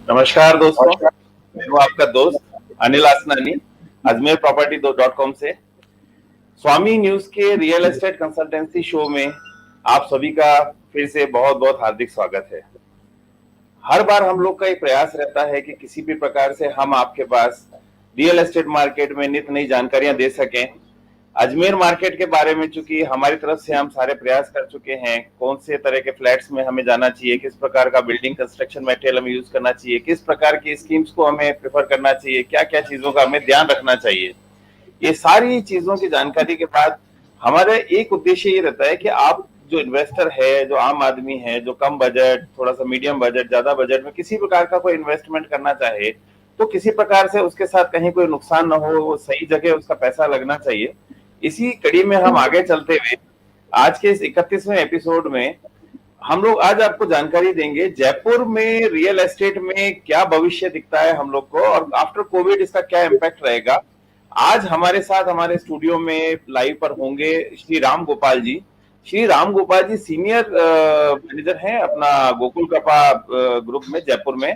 नमस्कार दोस्तों, मैं हूँ आपका दोस्त अनिल आसनानी अजमेर प्रॉपर्टी .com से। स्वामी न्यूज के रियल एस्टेट कंसल्टेंसी शो में आप सभी का फिर से बहुत बहुत हार्दिक स्वागत है। हर बार हम लोग का एक प्रयास रहता है कि किसी भी प्रकार से हम आपके पास रियल एस्टेट मार्केट में नित नई जानकारियां दे सकें। अजमेर मार्केट के बारे में चूंकि हमारी तरफ से हम सारे प्रयास कर चुके हैं, कौन से तरह के फ्लैट्स में हमें जाना चाहिए, किस प्रकार का बिल्डिंग कंस्ट्रक्शन मटेरियल हमें यूज करना चाहिए, किस प्रकार की स्कीम्स को हमें प्रेफर करना चाहिए, क्या क्या चीजों का हमें ध्यान रखना चाहिए, ये सारी चीजों की जानकारी के बाद हमारा एक उद्देश्य ये रहता है कि आप जो इन्वेस्टर है, जो आम आदमी है, जो कम बजट, थोड़ा सा मीडियम बजट, ज्यादा बजट में किसी प्रकार का कोई इन्वेस्टमेंट करना चाहे तो किसी प्रकार से उसके साथ कहीं कोई नुकसान ना हो, वो सही जगह उसका पैसा लगना चाहिए। इसी कड़ी में हम आगे चलते हुए आज के इस 31वें एपिसोड में हम लोग आज आपको जानकारी देंगे जयपुर में रियल एस्टेट में क्या भविष्य दिखता है हम लोग को, और आफ्टर कोविड इसका क्या इम्पैक्ट रहेगा। आज हमारे साथ हमारे स्टूडियो में लाइव पर होंगे श्री राम गोपाल जी। श्री राम गोपाल जी सीनियर मैनेजर हैं अपना गोकुल कृपा ग्रुप में जयपुर में।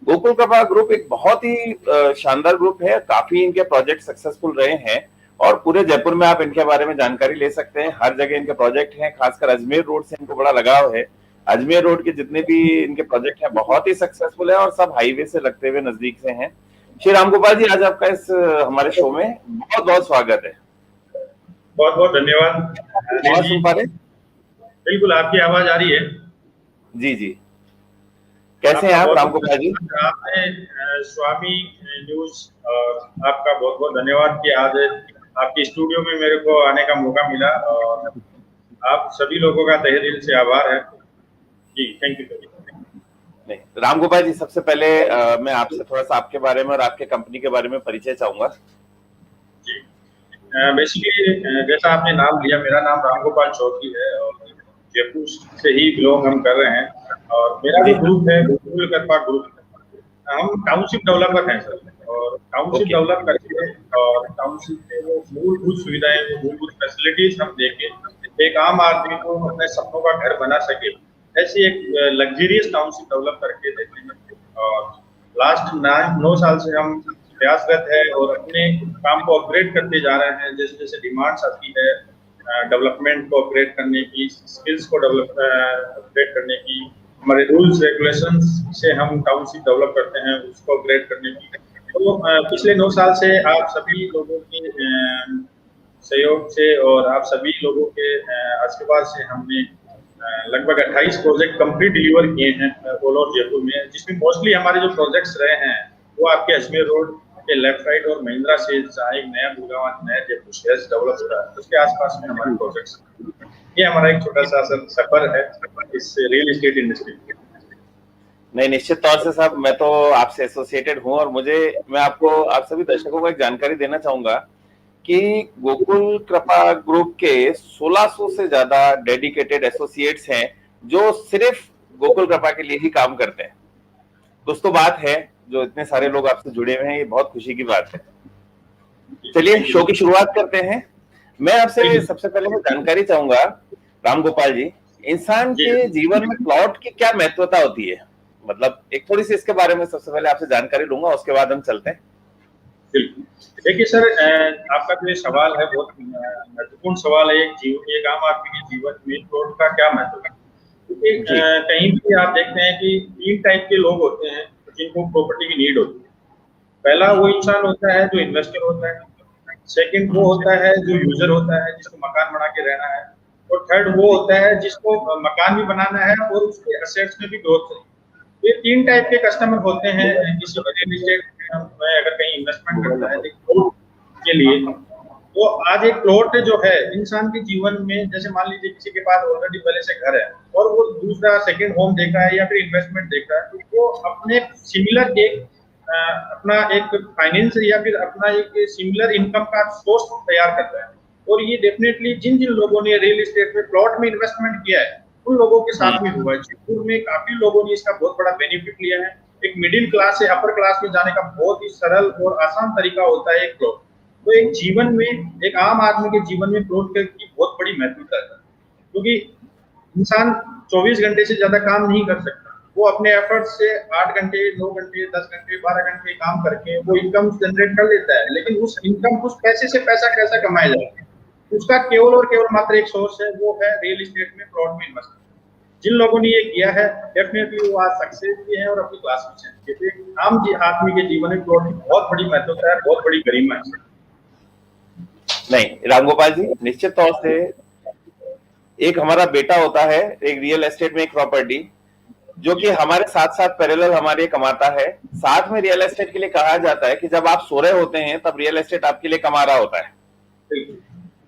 गोकुल कृपा ग्रुप एक बहुत ही शानदार ग्रुप है, काफी इनके प्रोजेक्ट सक्सेसफुल रहे हैं और पूरे जयपुर में आप इनके बारे में जानकारी ले सकते हैं। हर जगह इनके प्रोजेक्ट हैं, खासकर अजमेर रोड से इनको बड़ा लगाव है। अजमेर रोड के जितने भी इनके प्रोजेक्ट हैं बहुत ही सक्सेसफुल है और सब हाईवे से लगते हुए नजदीक से हैं। श्री राम गोपाल जी, आज आपका इस हमारे शो में बहुत बहुत स्वागत है। बहुत बहुत धन्यवाद। सुन पा रहे? बिल्कुल, आपकी आवाज आ रही है। जी जी, कैसे हैं आप राम गोपाल जी? आपने स्वामी न्यूज और आपका बहुत बहुत धन्यवाद कि आज आपके स्टूडियो में मेरे को आने का मौका मिला और आप सभी लोगों का तहे दिल से आभार है जी। Thank you. नहीं, राम गोपाल जी, सबसे पहले मैं आपसे थोड़ा सा आपके बारे में और आपके कंपनी के बारे में परिचय चाहूंगा जी। बेसिकली जैसा आपने नाम लिया, मेरा नाम राम गोपाल चौधरी है और जयपुर से ही बिलोंग हम कर रहे हैं और मेरा जो ग्रुप है गोकुल कृपा ग्रुप, हम टाउनशिप डेवलपर हैं सर। और टाउनशिप डेवलप करके और टाउनशिप में वो मूलभूत सुविधाएं, वो मूलभूत फैसिलिटीज हम देके एक आम आदमी को अपने सपनों का घर बना सके, ऐसी एक लग्जरियस टाउनशिप डेवलप करके देते हैं। और लास्ट 9 साल से हम प्रयासरत है और अपने काम को अपग्रेड करते जा रहे हैं। जैसे जैसे डिमांड्स आती है डेवलपमेंट को अपग्रेड करने की, स्किल्स को अपग्रेड करने की, हमारे रूल्स रेगुलेशंस से हम टाउनशिप डेवलप करते हैं उसको अपग्रेड करने की। तो पिछले 9 साल से आप सभी लोगों की सहयोग से और आप सभी लोगों के आशीर्वाद से हमने लगभग 28 प्रोजेक्ट कंप्लीट डिलीवर किए हैं ऑल ओवर जयपुर में, जिसमें मोस्टली हमारे जो प्रोजेक्ट्स रहे हैं वो आपके अजमेर रोड के लेफ्ट साइड और महिंद्रा से जहाँ एक नया गुड़गांव नया जयपुर शहर डेवलप हो रहा है उसके आसपास में हमारे प्रोजेक्ट्स। ये हमारा एक छोटा सा सफर है इस रियल एस्टेट इंडस्ट्री में। नहीं, निश्चित तौर से साहब, मैं तो आपसे एसोसिएटेड हूं और मैं आपको आप सभी दर्शकों को एक जानकारी देना चाहूंगा कि गोकुल कृपा ग्रुप के 1600 से ज्यादा डेडिकेटेड एसोसिएट्स हैं जो सिर्फ गोकुल कृपा के लिए ही काम करते हैं। कुछ तो बात है, जो इतने सारे लोग आपसे जुड़े हुए हैं, ये बहुत खुशी की बात है। चलिए शो की शुरुआत करते हैं। मैं आपसे सबसे पहले मैं जानकारी चाहूंगा राम गोपाल जी, इंसान के जीवन में प्लॉट की क्या महत्वता होती है, मतलब एक थोड़ी सी इसके बारे में सबसे पहले आपसे जानकारी लूंगा, उसके बाद हम चलते हैं। देखिए सर, आपका जो ये सवाल है बहुत महत्वपूर्ण सवाल है। एक आम आदमी के जीवन में प्लॉट का क्या महत्व है, क्योंकि कहीं भी आप देखते हैं कि 3 टाइप के लोग होते हैं जिनको प्रॉपर्टी की नीड होती है। पहला वो इंसान होता है जो इन्वेस्टर होता है, सेकंड वो होता है जो यूजर होता है जिसको मकान बना के रहना है, और थर्ड वो होता है जिसको मकान भी बनाना है और उसके एसेट्स में भी ग्रोथ चाहिए। ये 3 टाइप के कस्टमर होते हैं किसी रियल एस्टेट में अगर कहीं इन्वेस्टमेंट करता है प्लॉट के लिए। तो आज एक प्लॉट जो है इंसान के जीवन में, जैसे मान लीजिए किसी के पास ऑलरेडी पहले से घर है और वो दूसरा सेकंड होम देखा है या फिर इन्वेस्टमेंट देखा है, तो वो अपने सिमिलर एक अपना एक फाइनेंस या फिर अपना एक सिमिलर इनकम का सोर्स तैयार करता है। और ये डेफिनेटली जिन जिन लोगों ने रियल एस्टेट में प्लॉट में इन्वेस्टमेंट किया है उन लोगों के साथ में हुआ है। जयपुर में काफी लोगों ने इसका बहुत बड़ा बेनिफिट लिया है। एक मिडिल क्लास से अपर क्लास में जाने का बहुत ही सरल और आसान तरीका होता है एक प्लॉट। तो एक जीवन में, एक आम आदमी के जीवन में प्लॉट की बहुत बड़ी महत्वता है, क्योंकि इंसान 24 घंटे से ज्यादा काम नहीं कर सकता। वो अपने एफर्ट से 8 घंटे, 9 घंटे, 10 घंटे, 12 घंटे काम करके वो इनकम जनरेट कर लेता है, लेकिन उस इनकम, उस पैसे से पैसा कैसा कमाया जाए, उसका केवल और केवल मात्र एक सोर्स है, वो है रियल एस्टेट में प्लॉट में इन्वेस्ट। जिन लोगों ने ये किया है डेफिनेटली वो आज सक्सेस भी है और अपनी क्लास में है, क्योंकि एक आम आदमी के जीवन में प्लॉट की बहुत बड़ी महत्वता है, बहुत बड़ी गरिमा है। नहीं रामगोपाल जी, निश्चित तौर से एक हमारा बेटा होता है एक रियल एस्टेट में एक प्रॉपर्टी, जो कि हमारे साथ साथ पैरेलल हमारे कमाता है। साथ में रियल एस्टेट के लिए कहा जाता है कि जब आप सो रहे होते हैं तब रियल एस्टेट आपके लिए कमा रहा होता है।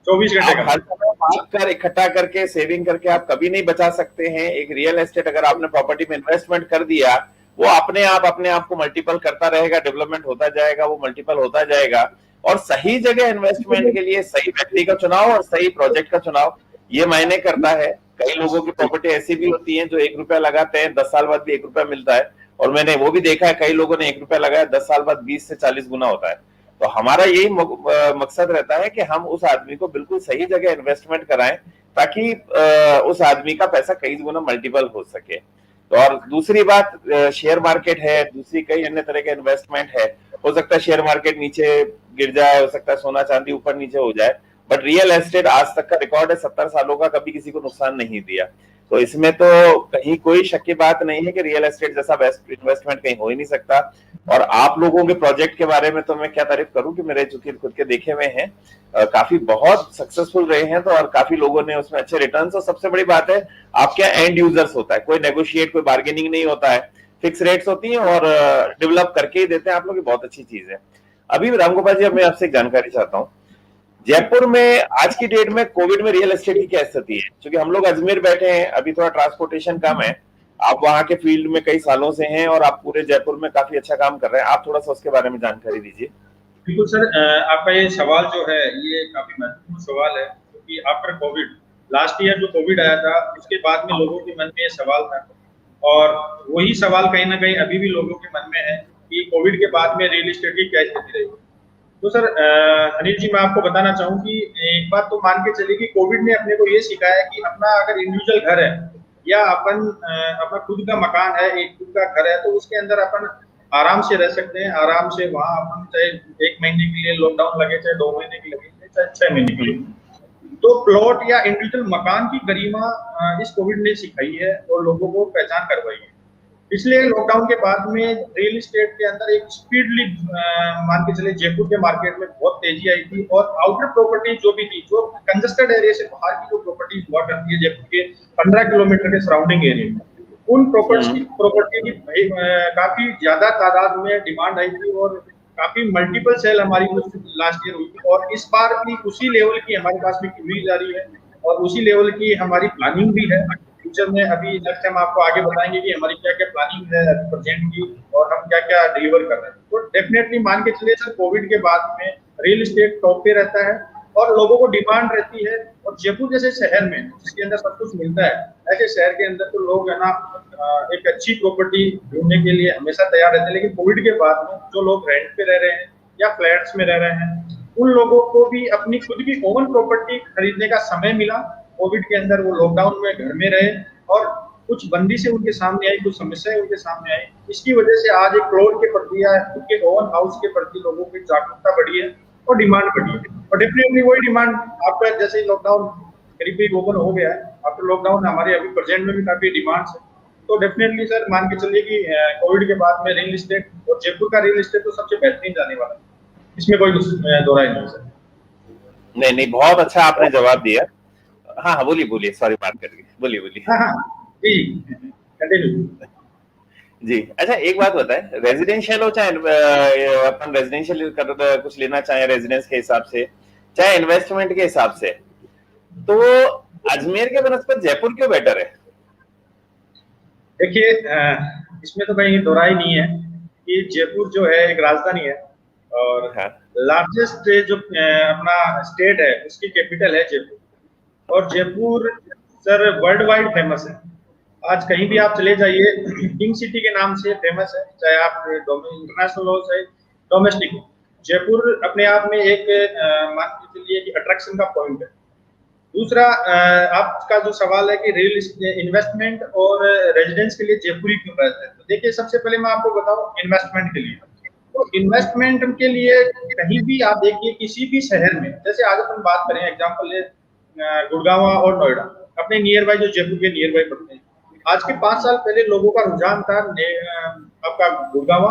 24 घंटे आप हर समय बात कर इकट्ठा करके सेविंग करके आप कभी नहीं बचा सकते हैं। एक रियल एस्टेट अगर आपने प्रॉपर्टी में इन्वेस्टमेंट कर दिया, वो अपने आप को मल्टीपल करता रहेगा, डेवलपमेंट होता जाएगा, वो मल्टीपल होता जाएगा। और सही जगह इन्वेस्टमेंट के लिए सही व्यक्ति का चुनाव और सही प्रोजेक्ट का चुनाव ये मायने करता है। कई लोगों की प्रॉपर्टी ऐसी भी होती है जो 1 रुपया लगाते हैं 10 साल बाद भी 1 रुपया मिलता है, और मैंने वो भी देखा है कई लोगों ने 1 रुपया लगाया 10 साल बाद 20 से 40 गुना होता है। तो हमारा यही मकसद रहता है कि हम उस आदमी को बिल्कुल सही जगह इन्वेस्टमेंट कराएं ताकि उस आदमी का पैसा कई गुना मल्टीपल हो सके। तो और दूसरी बात, शेयर मार्केट है, दूसरी कई अन्य तरह के इन्वेस्टमेंट है। हो सकता है शेयर मार्केट नीचे गिर जाए, हो सकता है सोना चांदी ऊपर नीचे हो जाए, बट रियल एस्टेट आज तक का रिकॉर्ड है 70 सालों का, कभी किसी को नुकसान नहीं दिया। तो इसमें तो कहीं कोई शक की बात नहीं है कि रियल एस्टेट जैसा बेस्ट इन्वेस्टमेंट कहीं हो ही नहीं सकता। और आप लोगों के प्रोजेक्ट के बारे में तो मैं क्या तारीफ करूं कि मेरे चूंकि खुद के देखे हुए हैं, काफी बहुत सक्सेसफुल रहे हैं, तो और काफी लोगों ने उसमें अच्छे रिटर्न्स। और सबसे बड़ी बात है आपके एंड यूजर्स होता है, कोई नेगोशिएट कोई बार्गेनिंग नहीं होता है, फिक्स रेट्स होती हैं और डेवलप करके ही देते हैं आप लोग, ये बहुत अच्छी चीज है। अभी रामगोपाल जी, अब मैं आपसे एक जानकारी चाहता हूँ, जयपुर में आज की डेट में कोविड में रियल एस्टेट की क्या स्थिति है? क्योंकि हम लोग अजमेर बैठे हैं, अभी थोड़ा ट्रांसपोर्टेशन कम है, आप वहां के फील्ड में कई सालों से हैं और आप पूरे जयपुर में काफी अच्छा काम कर रहे हैं, आप थोड़ा सा उसके बारे में जानकारी दीजिए। बिल्कुल सर, आपका ये सवाल जो है ये काफी महत्वपूर्ण सवाल है, क्योंकि आफ्टर कोविड, लास्ट ईयर जो कोविड आया था उसके बाद में लोगों के मन में ये सवाल था, और वही सवाल कहीं ना कहीं अभी भी लोगों के मन में है कि कोविड के बाद में रियल एस्टेट की क्या स्थिति रहेगी। तो सर अनिल जी, मैं आपको बताना चाहूँ कि एक बात तो मान के चलिए कि कोविड ने अपने को ये सिखाया कि अपना अगर इंडिविजुअल घर है या अपन अपना खुद का मकान है, एक खुद का घर है, तो उसके अंदर अपन आराम से रह सकते हैं, आराम से वहाँ अपन चाहे 1 महीने के लिए लॉकडाउन लगे, चाहे 2 महीने के लगे, चाहे 6 महीने के लिए, तो प्लॉट या इंडिविजुअल मकान की गरिमा इस कोविड ने सिखाई है और लोगों को पहचान करवाई है। इसलिए लॉकडाउन के बाद में रियल एस्टेट के अंदर एक स्पीडली मान के चले जयपुर के मार्केट में बहुत तेजी आई थी, और आउटर प्रॉपर्टी जो भी थी, जो कंजस्टेड एरिया से बाहर की जो प्रॉपर्टीज हुआ करती है जयपुर के 15 किलोमीटर के सराउंडिंग एरिया में, उन प्रॉपर्टी की काफी ज्यादा तादाद में डिमांड आई थी और काफी मल्टीपल सेल हमारी लास्ट ईयर हुई थी, और इस बार भी उसी लेवल की हमारे पास में क्यूरी जा रही है और उसी लेवल की हमारी प्लानिंग भी है। फ्यूचर में अभी नेक्स्ट टाइम आपको आगे बताएंगे कि हमारी क्या क्या प्लानिंग है प्रेजेंट की और हम क्या क्या डिलीवर कर रहे हैं। तो डेफिनेटली मान के चलिए सर, कोविड के बाद में रियल एस्टेट टॉप पे रहता है और लोगों को डिमांड रहती है, और जयपुर जैसे शहर में जिसके अंदर सब कुछ मिलता है, ऐसे शहर के अंदर तो लोग है ना एक अच्छी प्रॉपर्टी ढूंढने के लिए हमेशा तैयार रहते हैं। लेकिन कोविड के बाद में जो लोग रेंट पे रह रहे हैं या फ्लैट्स में रह रहे हैं, उन लोगों को भी अपनी खुद की ओन प्रॉपर्टी खरीदने का समय मिला। कोविड के अंदर वो लॉकडाउन में घर में रहे और कुछ बंदी से उनके सामने आई, कुछ समस्याएं उनके सामने आई, इसकी वजह से आज एक प्लॉट के प्रति या खुद के ओन हाउस के प्रति लोगों की जागरूकता बढ़ी है और डिमांड बढ़ी है। और डेफिनेटली वही डिमांड आपका जैसे लॉकडाउन करीब ओपन हो गया है, आफ्टर लॉकडाउन हमारे अभी प्रेजेंट में भी काफी डिमांड्स है। तो डेफिनेटली सर मान के चलिए कि कोविड के बाद में रियल एस्टेट और जयपुर का रियल एस्टेट तो सबसे बेहतरीन जाने वाला है, इसमें कोई दो राय नहीं सर। नहीं, बहुत अच्छा आपने जवाब दिया। हाँ, बोलिए, सॉरी बात करके, बोलिए। हाँ, जी कंटिन्यू। जी, अच्छा एक बात बताएं, रेजिडेंशियल हो चाहे अपन रेजिडेंशियल कुछ लेना चाहे रेजिडेंस के हिसाब से, चाहे इन्वेस्टमेंट के हिसाब से, तो अजमेर के बनस्पत जयपुर क्यों बेटर है? देखिए, इसमें तो कहीं दो राय नहीं है कि जयपुर जो है एक राजधानी है और लार्जेस्ट जो अपना स्टेट है उसकी कैपिटल है जयपुर, और Jaipur sir world wide famous है। आज कहीं भी आप चले जाइए, किंग सिटी के नाम से फेमस है, चाहे आप इंटरनेशनल हो चाहे डोमेस्टिक हो। जयपुर अपने आप में एक मान के चलिए कि अट्रैक्शन का पॉइंट है। दूसरा आपका जो सवाल है कि रियल इन्वेस्टमेंट और रेजिडेंस के लिए जयपुर ही क्यों बेस्ट है, तो देखिए सबसे पहले मैं आपको बताऊं इन्वेस्टमेंट के लिए, तो इन्वेस्टमेंट के लिए कहीं भी आप देखिए किसी भी शहर में, जैसे आज अपन बात करें एग्जांपल ले गुड़गांव और नोएडा, अपने नियर बाय जो जयपुर के नियर बाय पड़ते हैं, आज के 5 साल पहले लोगों का रुझान था आपका गुड़गांव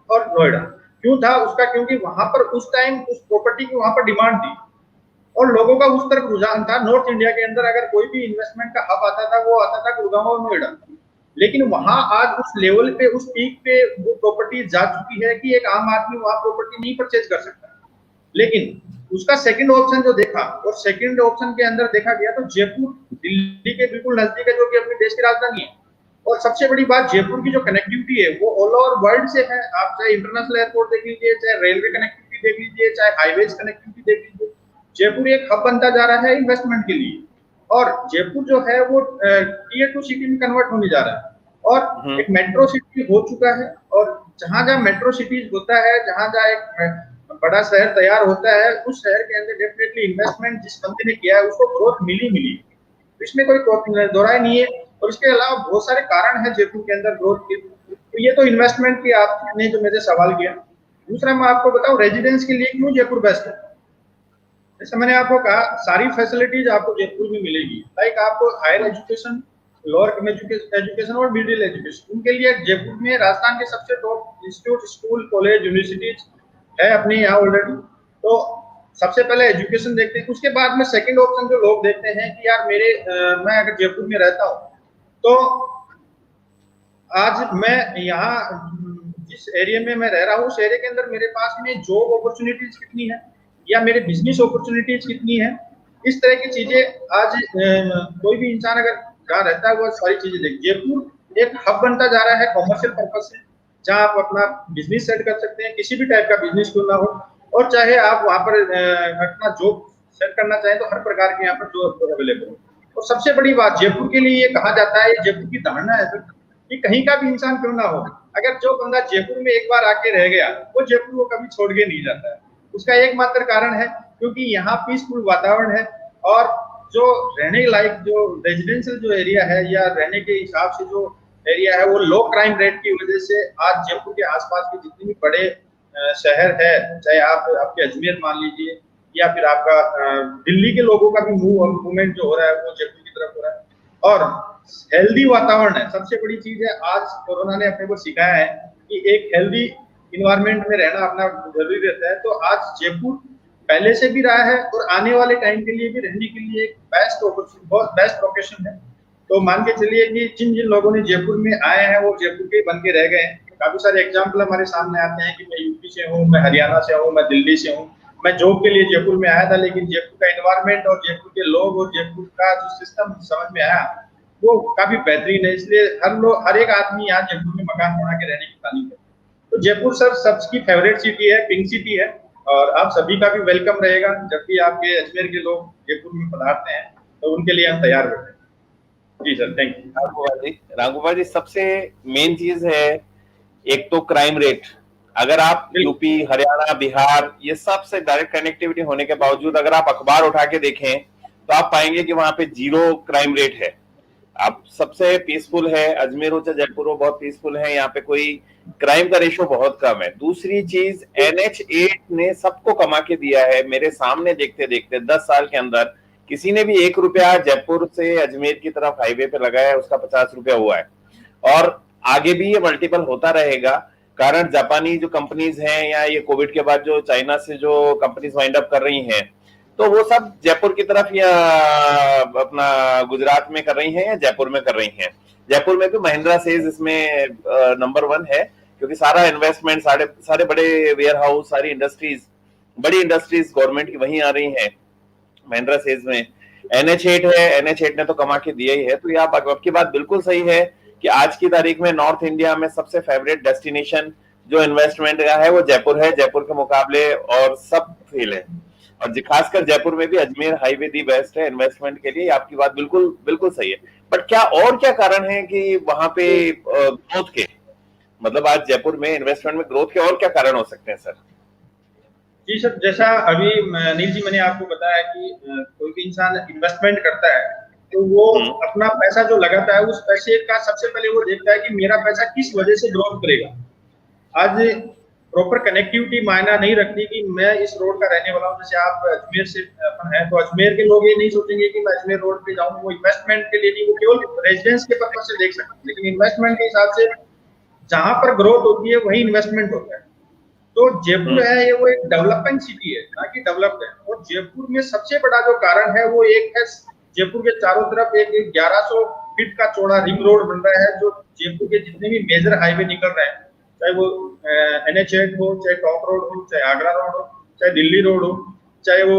और नोएडा। क्यों था उसका, क्योंकि वहां पर उस टाइम उस प्रॉपर्टी की वहां पर डिमांड थी और लोगों का उस तरफ रुझान था। नॉर्थ इंडिया के अंदर अगर कोई भी इन्वेस्टमेंट का हब आता था वो आता था गुड़गांव और नोएडा, लेकिन वहां आज उस लेवल पे उस पीक पे वो प्रॉपर्टी जा चुकी है कि एक आम आदमी वहां प्रॉपर्टी नहीं परचेज कर सकता। लेकिन उसका सेकंड ऑप्शन जो देखा और सेकंड ऑप्शन के अंदर देखा गया तो जयपुर दिल्ली के बिल्कुल नजदीक है, जो कि अपने देश की राजधानी है। और सबसे बड़ी बात जयपुर की जो कनेक्टिविटी है वो ऑल ओवर वर्ल्ड से है। आप चाहे इंटरनेशनल एयरपोर्ट देख लीजिए, चाहे रेलवे कनेक्टिविटी देख लीजिए, चाहे हाईवेज कनेक्टिविटी देख लीजिए, जयपुर एक हब बनता जा रहा है इन्वेस्टमेंट के लिए। और जयपुर जो है वो टीयर 2 सिटी में कन्वर्ट होने जा रहा है और एक मेट्रो सिटी हो चुका है। और जहां जहां मेट्रो सिटीज होता है, जहां जहां एक बड़ा शहर तैयार होता है, उस शहर के अंदर डेफिनेटली इन्वेस्टमेंट जिस बंदे ने किया है उसको ग्रोथ मिली। इसमें कोई दोहराई नहीं है। और इसके अलावा बहुत सारे कारण हैं जयपुर के अंदर ग्रोथ के, तो ये तो इन्वेस्टमेंट की आपने जो मेरे सवाल किया। दूसरा मैं आपको बताऊं रेजिडेंस के लिए क्यों जयपुर बेस्ट है। जैसे मैंने आपको कहा सारी फैसिलिटीज आपको जयपुर में मिलेगी, लाइक आपको हायर एजुकेशन, लोअर एजुकेशन और मिडिल एजुकेशन, उनके लिए जयपुर में राजस्थान के सबसे top institute, school, college, universities है अपने यहाँ ऑलरेडी। तो सबसे पहले एजुकेशन देखते हैं, उसके बाद में सेकंड ऑप्शन जो लोग देखते हैं कि यार मैं अगर जयपुर में रहता हूँ तो आज मैं यहाँ जिस एरिया में मैं रह रहा हूँ उस एरिया के अंदर मेरे पास में जॉब अपॉर्चुनिटीज कितनी है या मेरे बिजनेस अपॉर्चुनिटीज कितनी है। इस तरह की चीजें आज कोई भी इंसान अगर जहाँ रहता है वो सारी चीजें देख। जयपुर एक हब बनता जा रहा है कॉमर्शियल पर्पज से, जहाँ आप अपना बिजनेस सेट कर सकते हैं, किसी भी टाइप का बिजनेस क्यों ना हो, और चाहे आप वहां पर अपना जॉब सेट करना चाहें तो हर प्रकार के यहाँ पर जॉब अवेलेबल हो। और सबसे बड़ी बात जयपुर के लिए ये कहा जाता है, जयपुर की धारणा है सर कि कहीं का भी इंसान क्यों ना हो, अगर जो बंदा जयपुर में एक बार आके रह गया वो जयपुर को कभी छोड़ के नहीं जाता है। उसका एकमात्र कारण है क्योंकि यहाँ पीसफुल वातावरण है और जो रहने लायक जो रेजिडेंशियल जो एरिया है या रहने के हिसाब से जो एरिया है वो लो क्राइम रेट की वजह से आज जयपुर के आसपास के जितने भी बड़े शहर है, चाहे आप आपके अजमेर मान लीजिए या फिर आपका दिल्ली के लोगों का भी मूवमेंट जो हो रहा है वो जयपुर की तरफ हो रहा है। और हेल्दी वातावरण है, सबसे बड़ी चीज है। आज कोरोना ने अपने को सिखाया है कि एक हेल्दी इन्वायरमेंट में रहना अपना जरूरी रहता है। तो आज जयपुर पहले से भी रहा है और आने वाले टाइम के लिए भी रहने के लिए एक बहुत बेस्ट लोकेशन है। तो मान के चलिए कि जिन जिन लोगों ने जयपुर में आए हैं वो जयपुर के बन के रह गए हैं। काफी सारे एग्जाम्पल हमारे सामने आते हैं कि मैं यूपी से हूँ, मैं हरियाणा से हूँ, मैं दिल्ली से हूँ, मैं जॉब के लिए जयपुर में आया था, लेकिन जयपुर का एनवायरमेंट और जयपुर के लोग और जयपुर का जो सिस्टम समझ में आया वो काफी बेहतरीन है। इसलिए हर एक आदमी यहाँ जयपुर में मकान बना के रहने की प्लानिंग है। तो जयपुर सर सबकी फेवरेट सिटी है, पिंक सिटी है, और आप सभी का भी वेलकम रहेगा। जब भी आपके अजमेर के लोग जयपुर में पधारते हैं तो उनके लिए हम तैयार बैठे हैं। जी सर, थैंक यू। राघोपाल जी, सबसे मेन चीज है एक तो क्राइम रेट। अगर आप यूपी, हरियाणा, बिहार ये सब से डायरेक्ट कनेक्टिविटी होने के बावजूद अगर आप अखबार उठा के देखें तो आप पाएंगे कि वहां पे 0 क्राइम रेट है। आप सबसे पीसफुल है, अजमेर हो चाहे जयपुर हो बहुत पीसफुल है, यहाँ पे कोई क्राइम का रेशो बहुत कम है। दूसरी चीज NH8 ने सबको कमा के दिया है। मेरे सामने देखते देखते 10 साल के अंदर किसी ने भी 1 रुपया जयपुर से अजमेर की तरफ हाईवे पे लगाया है उसका 50 रुपया हुआ है, और आगे भी ये मल्टीपल होता रहेगा। कारण जापानी जो कंपनीज हैं या ये कोविड के बाद जो चाइना से जो कंपनीज वाइंड अप कर रही हैं तो वो सब जयपुर की तरफ या अपना गुजरात में कर रही हैं या जयपुर में कर रही हैं। जयपुर में भी महिंद्रा सेज इसमें नंबर 1 है, क्योंकि सारा इन्वेस्टमेंट, सारे बड़े वेयर हाउस, सारी इंडस्ट्रीज, बड़ी इंडस्ट्रीज गवर्नमेंट की वहीं आ रही हैं महिंद्रा सेज में। NH8 है, NH8 ने तो कमा के दिया ही है। तो ये आपकी बात बिल्कुल सही है कि आज की तारीख में नॉर्थ इंडिया में सबसे फेवरेट डेस्टिनेशन जो इन्वेस्टमेंट का है वो जयपुर है। जयपुर के मुकाबले और सब फेल है, और खासकर जयपुर में भी अजमेर हाईवे दी बेस्ट है इन्वेस्टमेंट के लिए। आपकी बात बिल्कुल बिल्कुल सही है। बट क्या कारण है कि वहां पे ग्रोथ के, मतलब आज जयपुर में इन्वेस्टमेंट में ग्रोथ के और क्या कारण हो सकते हैं सर? जी सर, जैसा अभी नील जी मैंने आपको बताया कि कोई भी इंसान इन्वेस्टमेंट करता है तो वो अपना पैसा जो लगाता है उस पैसे का सबसे पहले वो देखता है कि मेरा पैसा किस वजह से ग्रोथ करेगा। आज प्रॉपर कनेक्टिविटी मायना नहीं रखती कि मैं इस रोड का रहने वाला हूँ। जैसे आप अजमेर से अपन है तो अजमेर के लोग ये नहीं सोचेंगे कि मैं अजमेर रोड पे जाऊँ, वो इन्वेस्टमेंट के लिए नहीं, वो केवल रेजिडेंस के पर्पज से देख सकते हैं। लेकिन इन्वेस्टमेंट के हिसाब से जहां पर ग्रोथ होती है वही इन्वेस्टमेंट होता है। तो जयपुर है ये वो एक डेवलपमेंट सिटी है ना कि डेवलप्ड है। और जयपुर में सबसे बड़ा जो कारण है वो एक है, जयपुर के चारों तरफ एक 1100 फीट का चौड़ा रिंग रोड बन रहा है, जो जयपुर के जितने भी मेजर हाईवे निकल रहे हैं, चाहे वो NH8 हो, चाहे टॉप रोड हो, चाहे आगरा रोड हो, चाहे दिल्ली रोड हो, चाहे वो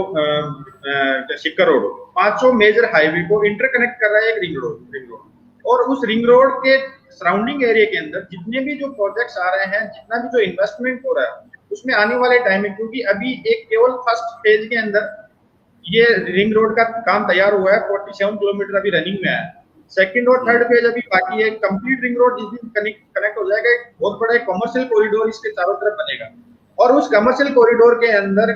सिक्कर रोड हो, पांचों मेजर हाईवे को इंटरकनेक्ट कर रहा है एक रिंग रोड। और उस रिंग रोड के सराउंडिंग एरिया के अंदर जितने भी जो प्रोजेक्ट्स आ रहे हैं, जितना भी जो इन्वेस्टमेंट हो रहा है, उसमें आने वाले टाइम में, क्योंकि अभी एक केवल फर्स्ट फेज के अंदर ये रिंग रोड का काम तैयार हुआ है, 47 किलोमीटर अभी रनिंग में है। सेकंड और थर्ड फेज अभी बाकी है। कंप्लीट रिंग रोड जिस दिन कनेक्ट हो जाएगा, एक बहुत बड़ा कमर्शियल कॉरिडोर इसके चारों तरफ बनेगा। और उस कमर्शियल कॉरिडोर के अंदर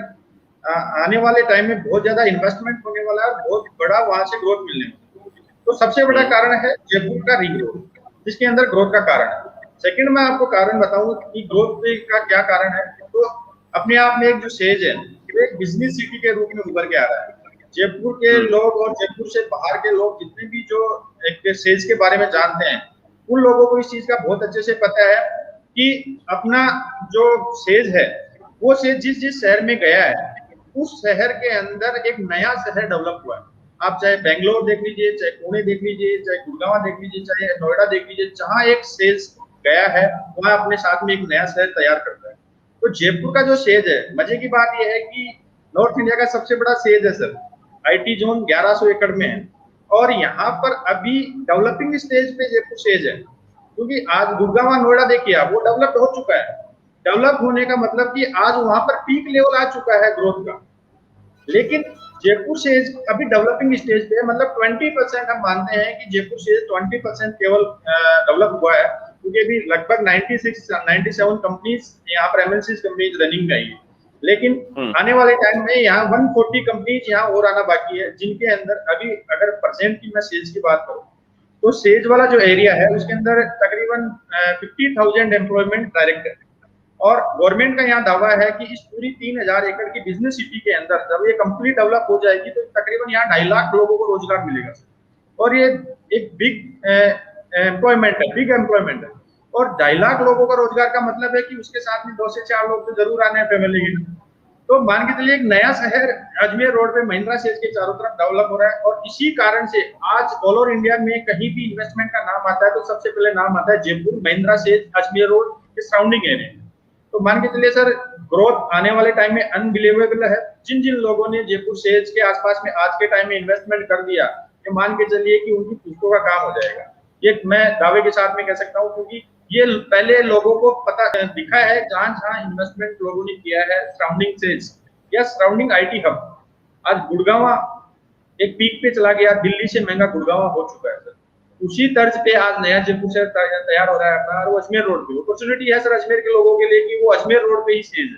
आने वाले टाइम में बहुत ज्यादा इन्वेस्टमेंट होने वाला है, बहुत बड़ा वहां से ग्रोथ मिलने वाला है। तो सबसे बड़ा कारण है जयपुर का रिंग रोड, जिसके अंदर ग्रोथ का कारण है। सेकंड मैं आपको कारण बताऊं कि ग्रोथ का क्या कारण है, तो अपने आप में एक जो सेज है, एक बिजनेस सिटी के रूप में उभर के आ रहा है। जयपुर के लोग और जयपुर से बाहर के लोग जितने भी जो एक सेज के बारे में जानते हैं, उन लोगों को इस चीज का बहुत अच्छे से पता है कि अपना जो सेज है, वो सेज जिस जिस शहर में गया है, उस शहर के अंदर एक नया शहर डेवलप हुआ है। आप चाहे बेंगलोर देख लीजिए, चाहे पुणे देख लीजिए, चाहे गुड़गांव देख लीजिए, चाहे नोएडा देख लीजिए, जहां एक सेज गया है वहां अपने साथ में एक नया शहर तैयार करता है। तो जयपुर का जो सेज है, मजे की बात यह है कि नॉर्थ इंडिया का सबसे बड़ा सेज है सर। IT जोन 1100 एकड़ में है और यहाँ पर अभी डेवलपिंग स्टेज पे जयपुर सेज है। क्योंकि आज गुड़गांव नोएडा देखिए आप, वो डेवलप्ड हो चुका है। डेवलप होने का मतलब कि आज वहां पर पीक लेवल आ चुका है ग्रोथ का। लेकिन जयपुर से अभी डेवलपिंग स्टेज पे है, मतलब 20% हम मानते हैं कि जयपुर से 20% केवल डेवलप हुआ है, क्योंकि अभी लगभग 96-97 कंपनीज यहाँ पर MNC कंपनीज रनिंग में है। लेकिन आने वाले टाइम में यहाँ 140 कंपनीज यहाँ और आना बाकी है, जिनके अंदर अभी अगर परसेंट की मैं सेल्स की बात करूँ तो सेज वाला जो एरिया है उसके अंदर तकरीबन 50,000 एम्प्लॉयमेंट डायरेक्ट है। और गवर्नमेंट का यहाँ दावा है कि इस पूरी 3000 एकड़ की बिजनेस सिटी के अंदर जब ये कंप्लीट डेवलप हो जाएगी तो तकरीबन यहाँ 2.5 लाख लोगों को रोजगार मिलेगा। और ये एक बिग एम्प्लॉयमेंट है, बिग एम्प्लॉयमेंट है। और 2.5 लाख लोगों का रोजगार का मतलब है कि उसके साथ में 2 से 4 लोग तो जरूर आने हैं फैमिली के। तो मान के चलिए एक नया शहर अजमेर रोड पे महिंद्रा सेज के चारों तरफ डेवलप हो रहा है। और इसी कारण से आज ऑल ओवर इंडिया में कहीं भी इन्वेस्टमेंट का नाम आता है तो सबसे पहले नाम आता है जयपुर महिंद्रा सेज अजमेर रोड के सराउंडिंग एरिया। तो मान के चलिए सर, ग्रोथ आने वाले टाइम में अनबिलीवेबल है। जिन जिन लोगों ने जयपुर सेज के आसपास में आज के टाइम में इन्वेस्टमेंट कर दिया, ये मान के चलिए कि उनकी पुस्तकों का काम हो जाएगा। ये मैं दावे के साथ में कह सकता हूँ, क्योंकि ये पहले लोगों को पता दिखा है जहां जहां इन्वेस्टमेंट लोगों ने किया है सराउंडिंग सेज या सराउंडिंग IT हब। आज गुड़गांव एक पीक पे चला गया, दिल्ली से महंगा गुड़गांव हो चुका है सर। उसी तर्ज पे आज नया जयपुर शहर तैयार हो रहा है अपना, और वो अजमेर रोड पे अपॉर्चुनिटी है सर अजमेर के लोगों के लिए कि वो अजमेर रोड पे ही सेज है।